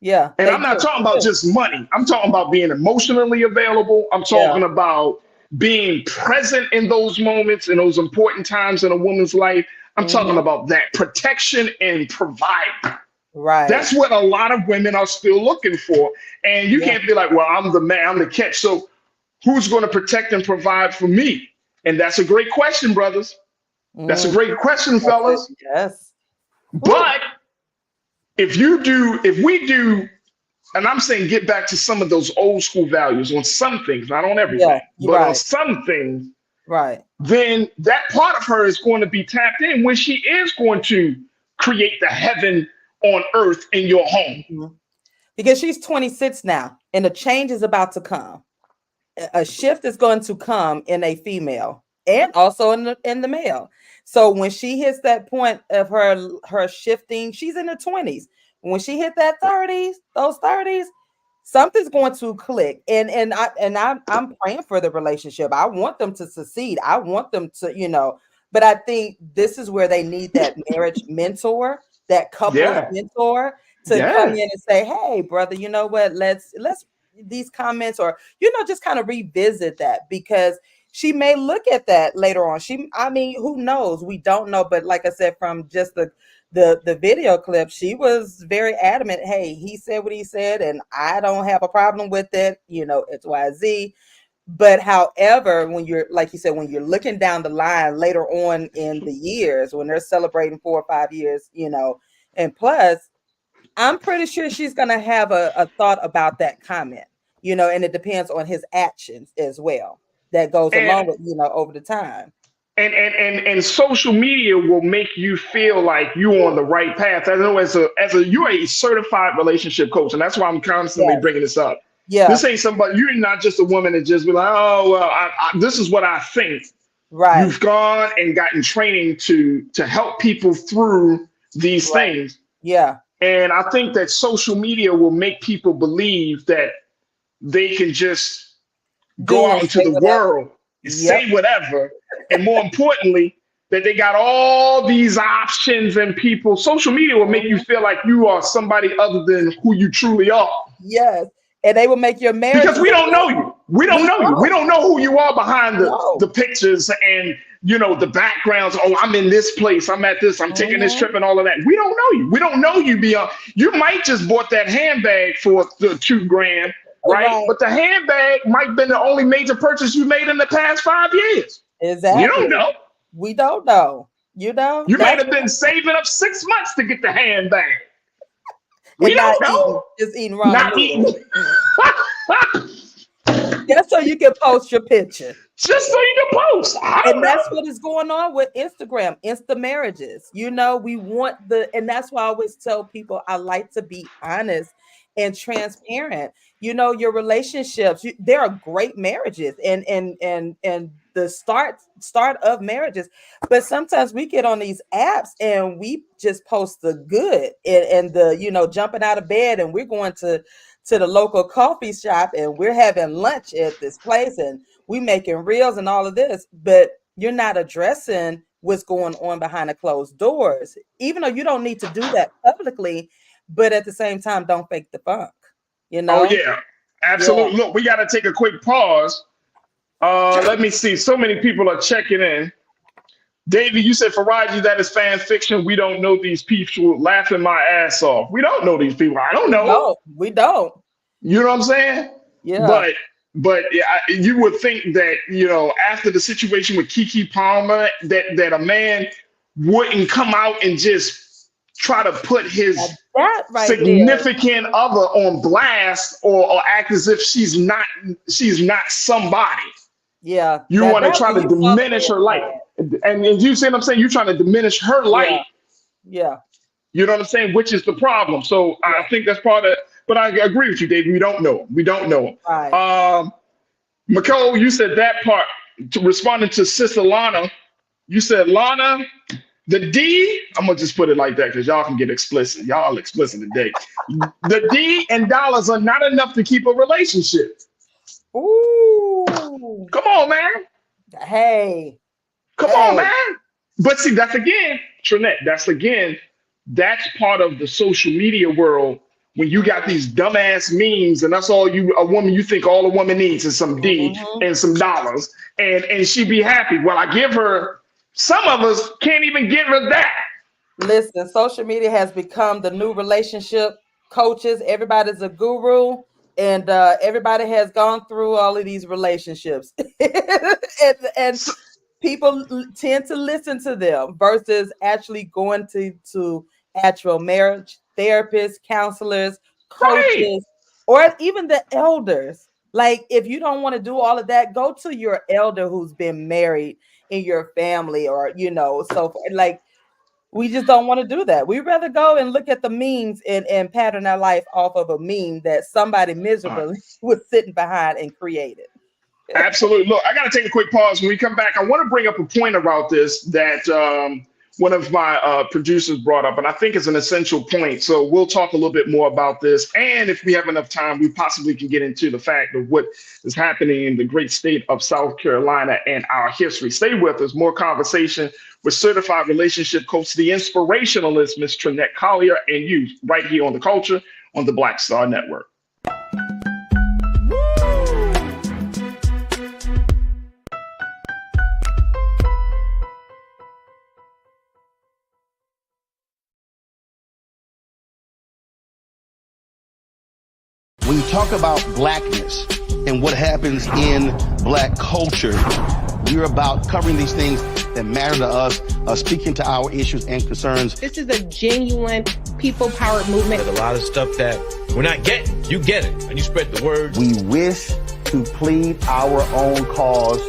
Yeah. And I'm not talking about just money. I'm talking about being emotionally available. I'm talking about being present in those moments, in those important times in a woman's life. I'm talking about that protection and providing. Right. That's what a lot of women are still looking for. And you can't be like, well, I'm the man, I'm the catch. So who's going to protect and provide for me? And that's a great question, brothers. That's a great question, fellas. Yes. But if we do and I'm saying get back to some of those old school values on some things, not on everything, but on some things, then that part of her is going to be tapped in when she is going to create the heaven on earth in your home. Because she's 26 now, and a change is about to come. A shift is going to come in a female and also in the male. So when she hits that point of her shifting, she's in her 20s. When she hit that 30s, those 30s, something's going to click. And I'm praying for the relationship. I want them to succeed. I want them to, but I think this is where they need that marriage mentor, that couples mentor to come in and say, hey, brother, you know what? Let's these comments, or just kind of revisit that, because she may look at that later on. Who knows? We don't know. But like I said, from just the video clip, she was very adamant. Hey, he said what he said, and I don't have a problem with it. It's YZ. But however, when you're, like you said, when you're looking down the line later on in the years, when they're celebrating 4 or 5 years, and plus, I'm pretty sure she's going to have a thought about that comment, and it depends on his actions as well. That goes along with, over the time. And social media will make you feel like you're on the right path. I know you're a certified relationship coach, and that's why I'm constantly bringing this up. Yeah, this ain't somebody. You're not just a woman that just be like, oh well, this is what I think. Right. You've gone and gotten training to help people through these things. Yeah. And I think that social media will make people believe that they can just go out into the world and say whatever. And more importantly, that they got all these options, and people, social media will make you feel like you are somebody other than who you truly are. Yes. And they will make your marriage. Because we don't know you. We don't know you. We don't know who you are behind the pictures and the backgrounds. Oh, I'm in this place. I'm at this. I'm taking this trip and all of that. We don't know you. We don't know you beyond. You might just bought that handbag for the $2,000, right? But the handbag might have been the only major purchase you made in the past 5 years. Exactly. You don't know. We don't know. You might have been saving up 6 months to get the handbag. We don't know. Just eating wrong. Not eating. Just so you can post your picture. Just so you can post. And that's what is going on with Instagram, Insta marriages. We want and that's why I always tell people I like to be honest and transparent. Your relationships, there are great marriages and the start of marriages, but sometimes we get on these apps and we just post the good and the jumping out of bed, and we're going to the local coffee shop and we're having lunch at this place and we making reels and all of this, but you're not addressing what's going on behind the closed doors, even though you don't need to do that publicly, but at the same time, don't fake the funk. Oh yeah, absolutely. Yeah. Look, we got to take a quick pause. Let me see. So many people are checking in. Davey, you said Faraji, that is fan fiction. We don't know these people. Laughing my ass off. We don't know these people. I don't know. No, we don't. You know what I'm saying? Yeah. But you would think that after the situation with Keke Palmer, that a man wouldn't come out and just try to put his significant other on blast or act as if she's not somebody. Yeah. You want to try to diminish her life. And you see what I'm saying? You're trying to diminish her life. Yeah. You know what I'm saying? Which is the problem. So I think that's part of it. But I agree with you, Dave. We don't know. We don't know. Right. Nicole, you said that part. Responding to Sister Lana, you said, Lana, the D, I'm going to just put it like that because y'all can get explicit. Y'all explicit today. The D and dollars are not enough to keep a relationship. Ooh. Come on, man. Hey. Come on, man. But see, that's part of the social media world when you got these dumbass memes and that's all you think all a woman needs is some D and some dollars and she be happy. Well, I give her, some of us can't even give her that. Listen, social media has become the new relationship coaches. Everybody's a guru. And everybody has gone through all of these relationships, and people tend to listen to them versus actually going to actual marriage therapists, counselors, coaches or even the elders. Like, if you don't want to do all of that, go to your elder who's been married in your family, or so like, we just don't want to do that. We'd rather go and look at the memes and pattern our life off of a meme that somebody miserably was sitting behind and created. Absolutely. Look, I got to take a quick pause. When we come back, I want to bring up a point about this that one of my producers brought up, and I think is an essential point. So we'll talk a little bit more about this. And if we have enough time, we possibly can get into the fact of what is happening in the great state of South Carolina and our history. Stay with us. More conversation with certified relationship coach, the inspirationalist, Ms. Trinette Collier, and you right here on The Culture on the Black Star Network. When you talk about blackness and what happens in black culture, we're about covering these things that matter to us, speaking to our issues and concerns. This is a genuine people-powered movement. There's a lot of stuff that we're not getting. You get it, and you spread the word. We wish to plead our own cause.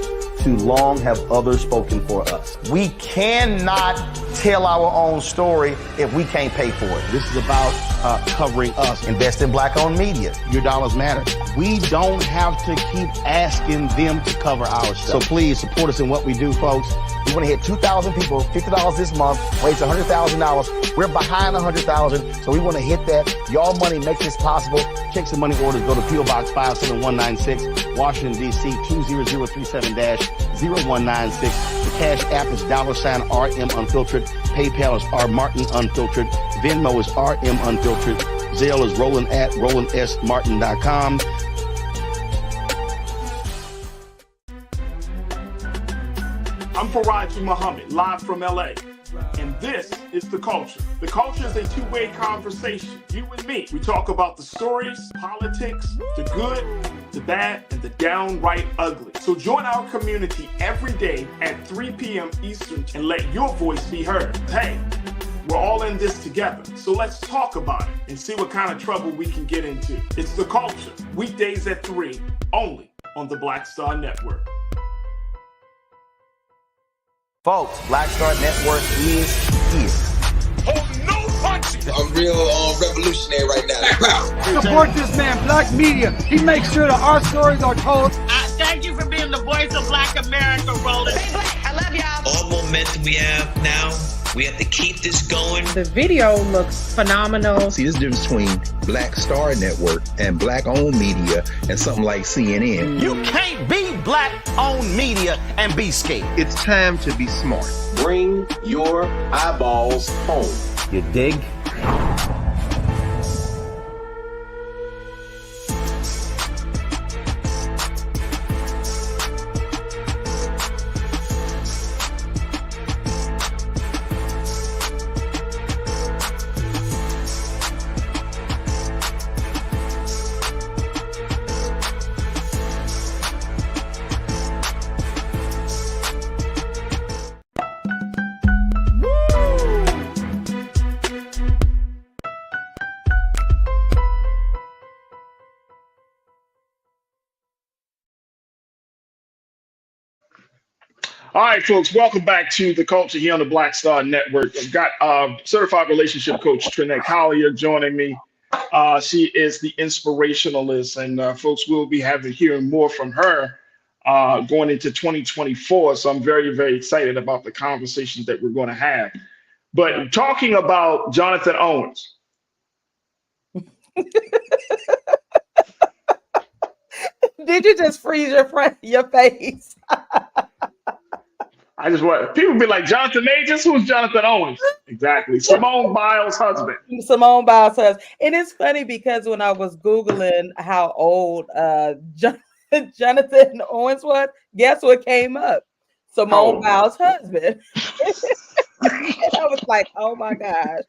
Too long have others spoken for us. We cannot tell our own story if we can't pay for it. This is about covering us. Invest in black-owned media. Your dollars matter. We don't have to keep asking them to cover our stuff. So please support us in what we do, folks. We want to hit 2,000 people, $50 this month, raise $100,000. We're behind 100,000, so we want to hit that. Y'all money makes this possible. Check some money orders. Go to P.O. Box 57196, Washington, D.C. 20037-0196. The Cash App is $RM Unfiltered. PayPal is R Martin Unfiltered. Venmo is RM Unfiltered. Zelle is Roland at RolandSMartin.com. I'm Farajii Muhammad, live from LA. And this is The Culture. The Culture is a two-way conversation. You and me. We talk about the stories, politics, the good, the bad, and the downright ugly. So join our community every day at 3 p.m. Eastern and let your voice be heard. Hey, we're all in this together. So let's talk about it and see what kind of trouble we can get into. It's The Culture. Weekdays at 3, only on the Black Star Network. Folks, Black Star Network is here. Oh, no punching! I'm real revolutionary right now. Support this man, Black Media. He makes sure that our stories are told. Thank you for being the voice of Black America, Roland. Stay black. I love y'all. All momentum we have now, we have to keep this going. The video looks phenomenal. See, this difference between Black Star Network and black-owned media and something like CNN. You can't be black-owned media and be scared. It's time to be smart. Bring your eyeballs home. You dig? All right, folks, welcome back to The Culture here on the Black Star Network. I've got certified relationship coach Trinette Collier joining me. She is the inspirationalist, and folks, we'll be hearing more from her going into 2024. So I'm very, very excited about the conversations that we're going to have. But talking about Jonathan Owens. Did you just freeze your face? I just want people be like, Jonathan Majors, who's Jonathan Owens? Exactly. Simone Biles' husband. Simone Biles' husband. And it's funny because when I was Googling how old Jonathan Owens was, guess what came up? Simone Biles' husband. And I was like, oh my gosh.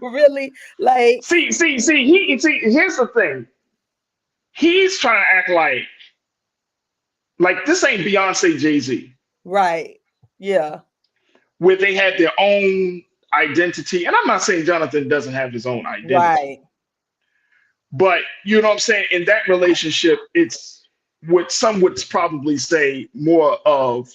Really? Like, see, here's the thing. He's trying to act like this ain't Beyonce, Jay-Z. Right. Yeah. Where they had their own identity. And I'm not saying Jonathan doesn't have his own identity. Right. But you know what I'm saying? In that relationship, it's what some would probably say more of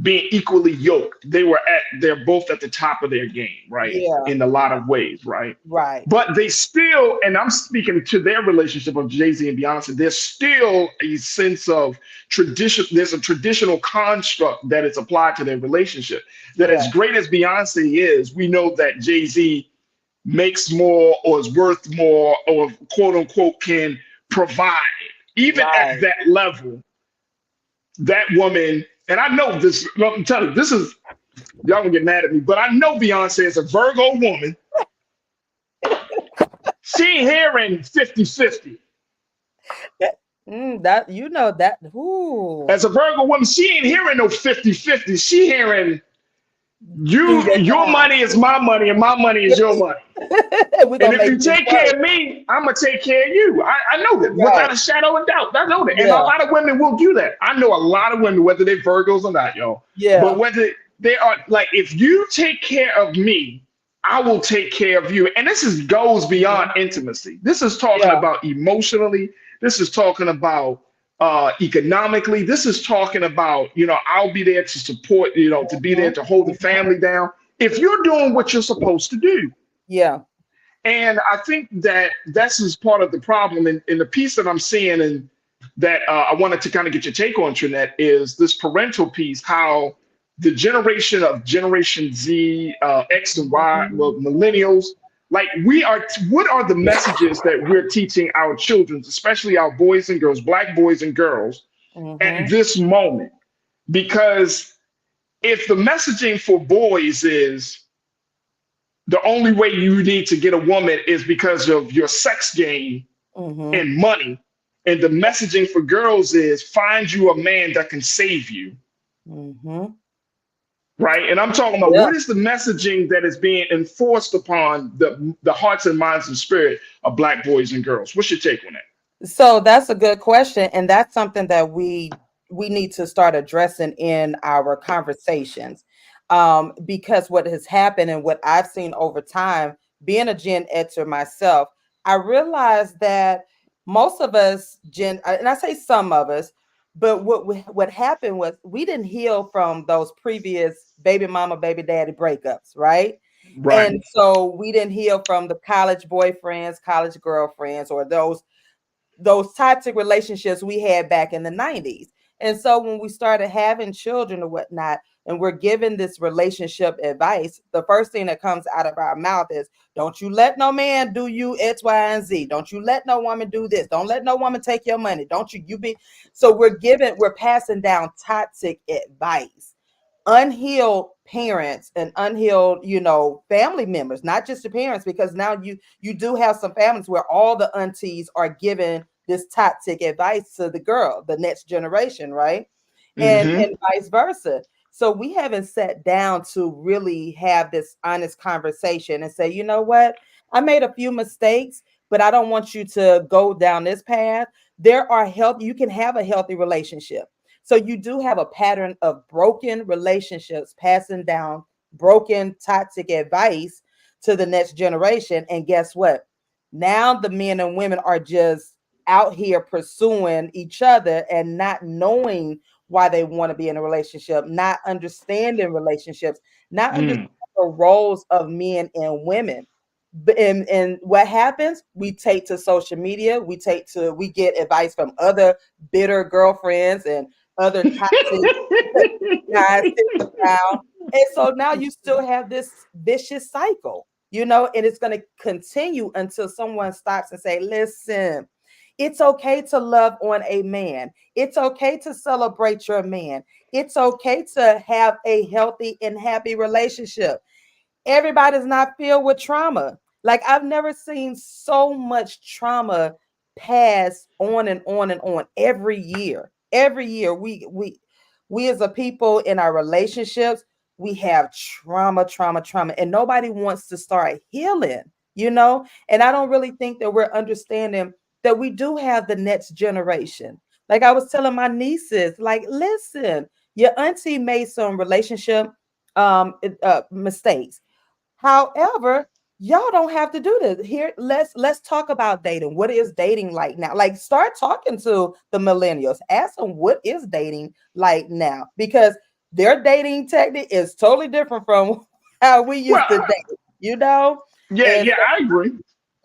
being equally yoked. They're both at the top of their game, right? Yeah. In a lot of ways, right? Right. But they still, and I'm speaking to their relationship of Jay-Z and Beyonce, there's still a sense of tradition. There's a traditional construct that is applied to their relationship. That as great as Beyonce is, we know that Jay-Z makes more or is worth more or quote unquote can provide. Even at that level, that woman, and I know this, I'm telling you, this is, y'all gonna get mad at me, but I know Beyonce is a Virgo woman. She ain't hearing 50-50. That, you know, that, ooh. As a Virgo woman, she ain't hearing no 50-50. She hearing your money is my money and my money is your money. And if you take care of me, I'm gonna take care of you. I know that without a shadow of doubt. I know that. And a lot of women will do that. I know a lot of women, whether they're Virgos or not, y'all. Yeah. But whether they are like, if you take care of me, I will take care of you. And this goes beyond intimacy. This is talking about emotionally. This is talking about economically. This is talking about, I'll be there to support, to be there to hold the family down. If you're doing what you're supposed to do. Yeah. And I think that that's just part of the problem. And the piece that I'm seeing and that I wanted to kind of get your take on, Trinette, is this parental piece, how the generation of Generation Z, X and Y, well, millennials, like what are the messages that we're teaching our children, especially our boys and girls, Black boys and girls, at this moment? Because if the messaging for boys is the only way you need to get a woman is because of your sex game and money, and the messaging for girls is find you a man that can save you. Right. And I'm talking about what is the messaging that is being enforced upon the hearts and minds and spirit of Black boys and girls? What's your take on that? So that's a good question. And that's something that we need to start addressing in our conversations. Because what has happened and what I've seen over time, being a Gen Xer myself, I realized that most of us, and I say some of us, but what happened was we didn't heal from those previous baby mama, baby daddy breakups, right? And so we didn't heal from the college boyfriends, college girlfriends, or those toxic relationships we had back in the 90s. And so when we started having children or whatnot, and we're given this relationship advice, the first thing that comes out of our mouth is, don't you let no man do you X, Y, and Z. Don't you let no woman do this. Don't let no woman take your money. Don't you be. So we're passing down toxic advice. Unhealed parents and unhealed, family members, not just the parents, because now you do have some families where all the aunties are giving this toxic advice to the girl, the next generation, right? And vice versa. So we haven't sat down to really have this honest conversation and say, you know what? I made a few mistakes, but I don't want you to go down this path. You can have a healthy relationship. So you do have a pattern of broken relationships, passing down broken, toxic advice to the next generation. And guess what? Now the men and women are just out here pursuing each other and not knowing why they want to be in a relationship, not understanding relationships, not understanding the roles of men and women. And what happens? We take to social media. We get advice from other bitter girlfriends and other toxic guys sitting down. And so now you still have this vicious cycle, and it's going to continue until someone stops and say, listen, it's okay to love on a man. It's okay to celebrate your man. It's okay to have a healthy and happy relationship. Everybody's not filled with trauma. Like, I've never seen so much trauma pass on and on and on every year. Every year, we as a people in our relationships, we have trauma, and nobody wants to start healing, And I don't really think that we're understanding that we do have the next generation. Like I was telling my nieces, like, listen, your auntie made some relationship mistakes. However, y'all don't have to do this. Here, let's talk about dating. What is dating like now? Like, start talking to the millennials. Ask them what is dating like now, because their dating technique is totally different from how we used to date. You know? Yeah, I agree.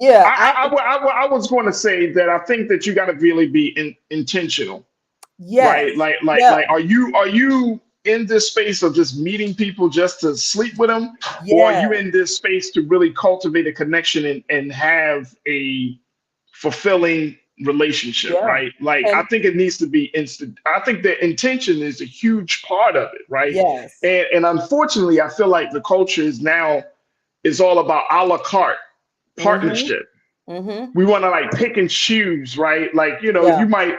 Yeah, I was going to say that I think that you got to really be intentional. Yes. Right? Like, are you in this space of just meeting people just to sleep with them, or are you in this space to really cultivate a connection and have a fulfilling relationship? Right? Like, I think it needs to be instant. I think that intention is a huge part of it, right? Yes. And unfortunately, I feel like the culture is all about a la carte partnership. We want to like pick and choose, right? Like, you might,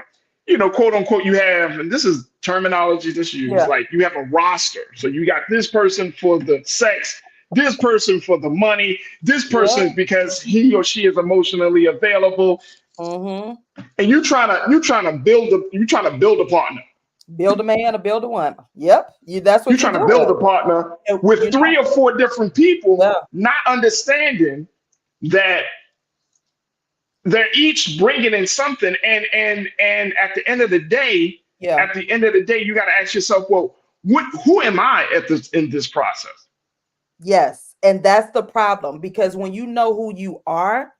quote unquote, you have, and this is terminology that's used, like you have a roster. So you got this person for the sex, this person for the money, this person because he or she is emotionally available. And you're trying to build a partner. Build a man or build a woman. Yep. That's what you're trying to build a partner with 3 or 4 different people, not understanding that they're each bringing in something, and at the end of the day, you got to ask yourself, well, who am I in this process? Yes, and that's the problem, because when you know who you are,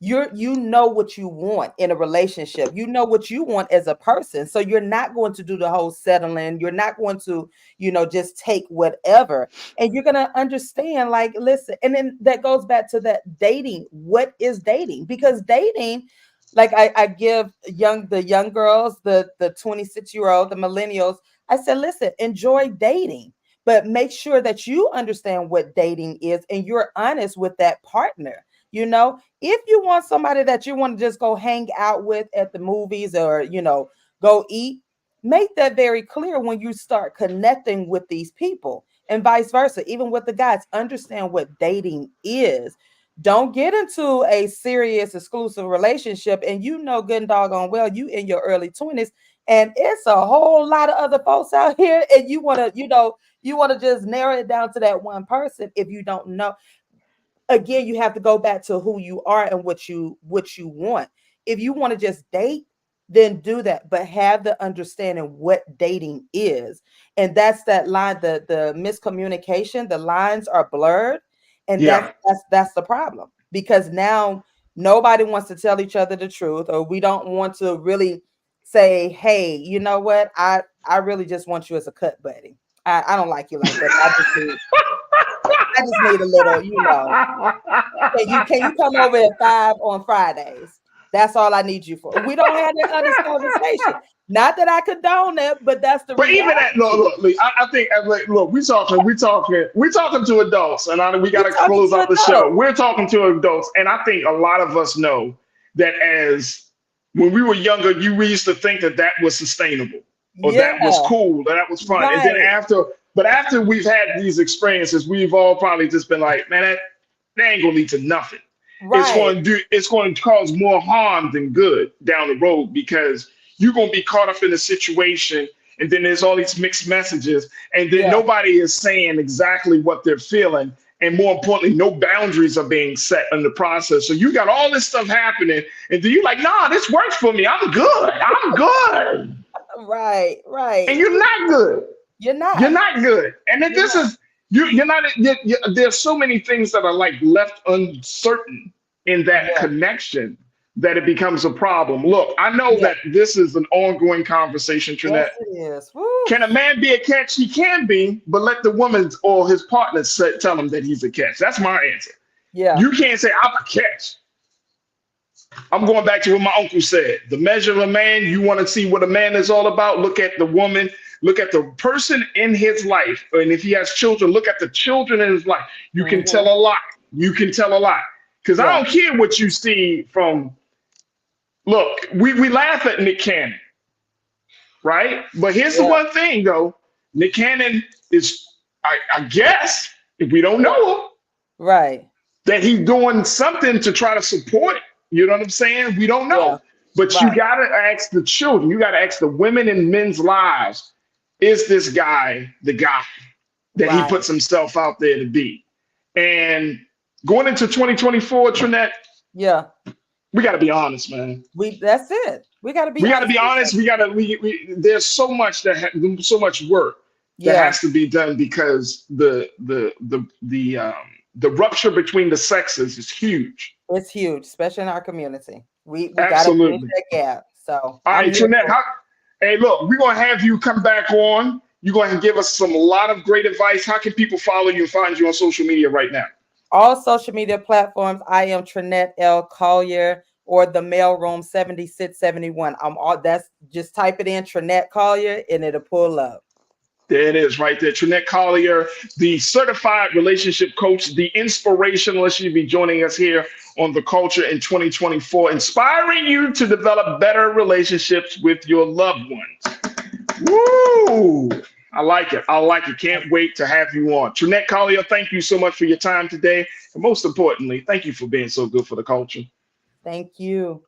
you know what you want in a relationship. You know what you want as a person. So you're not going to do the whole settling. You're not going to, just take whatever. And you're going to understand, like, listen, and then that goes back to that dating. What is dating? Because dating, like I give the young girls, the 26-year-old, the millennials, I said, listen, enjoy dating, but make sure that you understand what dating is and you're honest with that partner. If you want somebody that you want to just go hang out with at the movies or, go eat, make that very clear when you start connecting with these people, and vice versa. Even with the guys, understand what dating is. Don't get into a serious exclusive relationship and good and doggone well you in your early 20s and it's a whole lot of other folks out here, and you want to just narrow it down to that one person. If you don't know, again, you have to go back to who you are and what you want. If you want to just date, then do that, but have the understanding what dating is. And that's that line, the miscommunication, the lines are blurred. And that's the problem, because now nobody wants to tell each other the truth, or we don't want to really say, hey, you know what? I really just want you as a cut buddy. I don't like you like that. I just need a little, Can you come over at 5 on Fridays? That's all I need you for. We don't have that honest conversation. Not that I condone it, but that's the reality. Even that, look, I think, look, we talking to adults, and we got to close out the show. We're talking to adults, and I think a lot of us know that when we were younger, we used to think that was sustainable, or that was cool, or that was fun, and then after we've had these experiences, we've all probably just been like, man, that ain't gonna lead to nothing. Right. It's going to cause more harm than good down the road, because you're going to be caught up in a situation, and then there's all these mixed messages, and then nobody is saying exactly what they're feeling. And more importantly, no boundaries are being set in the process. So you got all this stuff happening, and then you're like, nah, this works for me. I'm good. Right. And you're not good. You're not good. And then you're not, there's so many things that are like left uncertain in that connection that it becomes a problem. Look, I know that this is an ongoing conversation, Trinette. Yes, it is. Woo. Can a man be a catch? He can be, but let the woman or his partner tell him that he's a catch. That's my answer. Yeah. You can't say, I'm a catch. I'm going back to what my uncle said. The measure of a man, you want to see what a man is all about? Look at the woman. Look at the person in his life. And if he has children, look at the children in his life. You can tell a lot. Because I don't care what you see from, look, we laugh at Nick Cannon, right? But here's the one thing, though. Nick Cannon is, I guess, if we don't know him, right, that he's doing something to try to support it. You know what I'm saying? We don't know. Yeah. But you got to ask the children. You got to ask the women in men's lives, is this guy the guy that he puts himself out there to be? And Going into 2024, Trinette. Yeah. We got to be honest, man. That's it. We got to be. We got to be honest. We got to. There's so much so much work that has to be done because the rupture between the sexes is huge. It's huge, especially in our community. We got to bridge that gap. So, all right, Trinette. Hey, look, we're gonna have you come back on. You're going to give us a lot of great advice. How can people follow you and find you on social media right now? All social media platforms. I am Trinette L. Collier or the Mailroom 7671. That's just type it in Trinette Collier and it'll pull up. There it is right there. Trinette Collier, the certified relationship coach, the inspirationalist. She'll be joining us here on The Culture in 2024, inspiring you to develop better relationships with your loved ones. Woo! I like it. I like it. Can't wait to have you on. Trinette Collier, thank you so much for your time today. And most importantly, thank you for being so good for the culture. Thank you.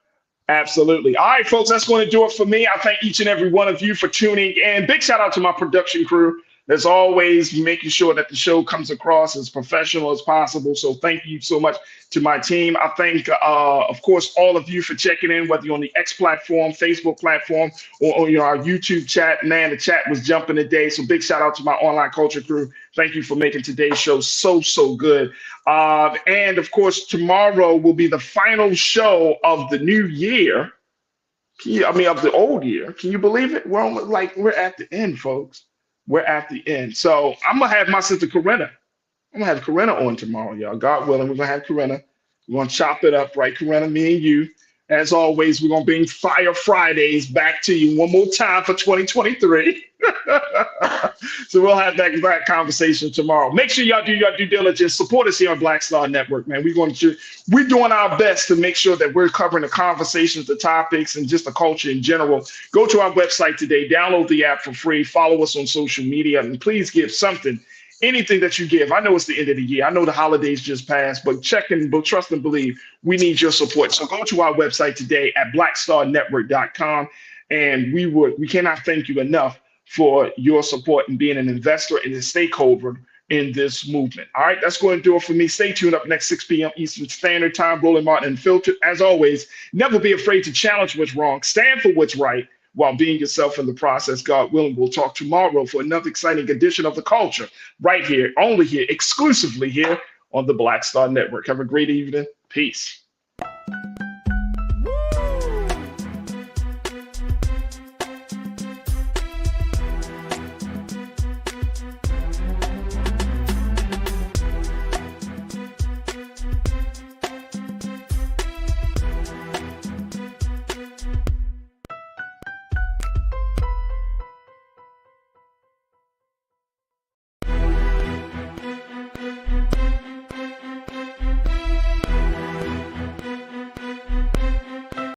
Absolutely. All right, folks, that's going to do it for me. I thank each and every one of you for tuning in. Big shout out to my production crew. As always, making sure that the show comes across as professional as possible. So thank you so much to my team. I thank, of course, all of you for checking in, whether you're on the X platform, Facebook platform, or our YouTube chat. Man, the chat was jumping today. So big shout out to my online culture crew. Thank you for making today's show so good. And of course, tomorrow will be the final show of the new year. Of the old year. Can you believe it? We're at the end, folks. We're at the end. So I'm going to have my sister Corinna. I'm going to have Corinna on tomorrow, y'all. God willing, we're going to have Corinna. We're going to chop it up, right, Corinna, me and you. As always, we're going to bring Fire Fridays back to you one more time for 2023. So we'll have that conversation tomorrow. Make sure y'all do your due diligence. Support us here on Black Star Network, man. We're doing our best to make sure that we're covering the conversations, the topics, and just the culture in general. Go to our website today. Download the app for free. Follow us on social media. And please give something. Anything that you give. I know it's the end of the year. I know the holidays just passed, but trust and believe we need your support. So go to our website today at blackstarnetwork.com. And we cannot thank you enough for your support and being an investor and a stakeholder in this movement. All right, that's going to do it for me. Stay tuned up next 6 p.m. Eastern Standard Time. Roland Martin Unfiltered. As always, never be afraid to challenge what's wrong. Stand for what's right while being yourself in the process. God willing, we'll talk tomorrow for another exciting edition of The Culture right here, only here, exclusively here on the Black Star Network. Have a great evening. Peace.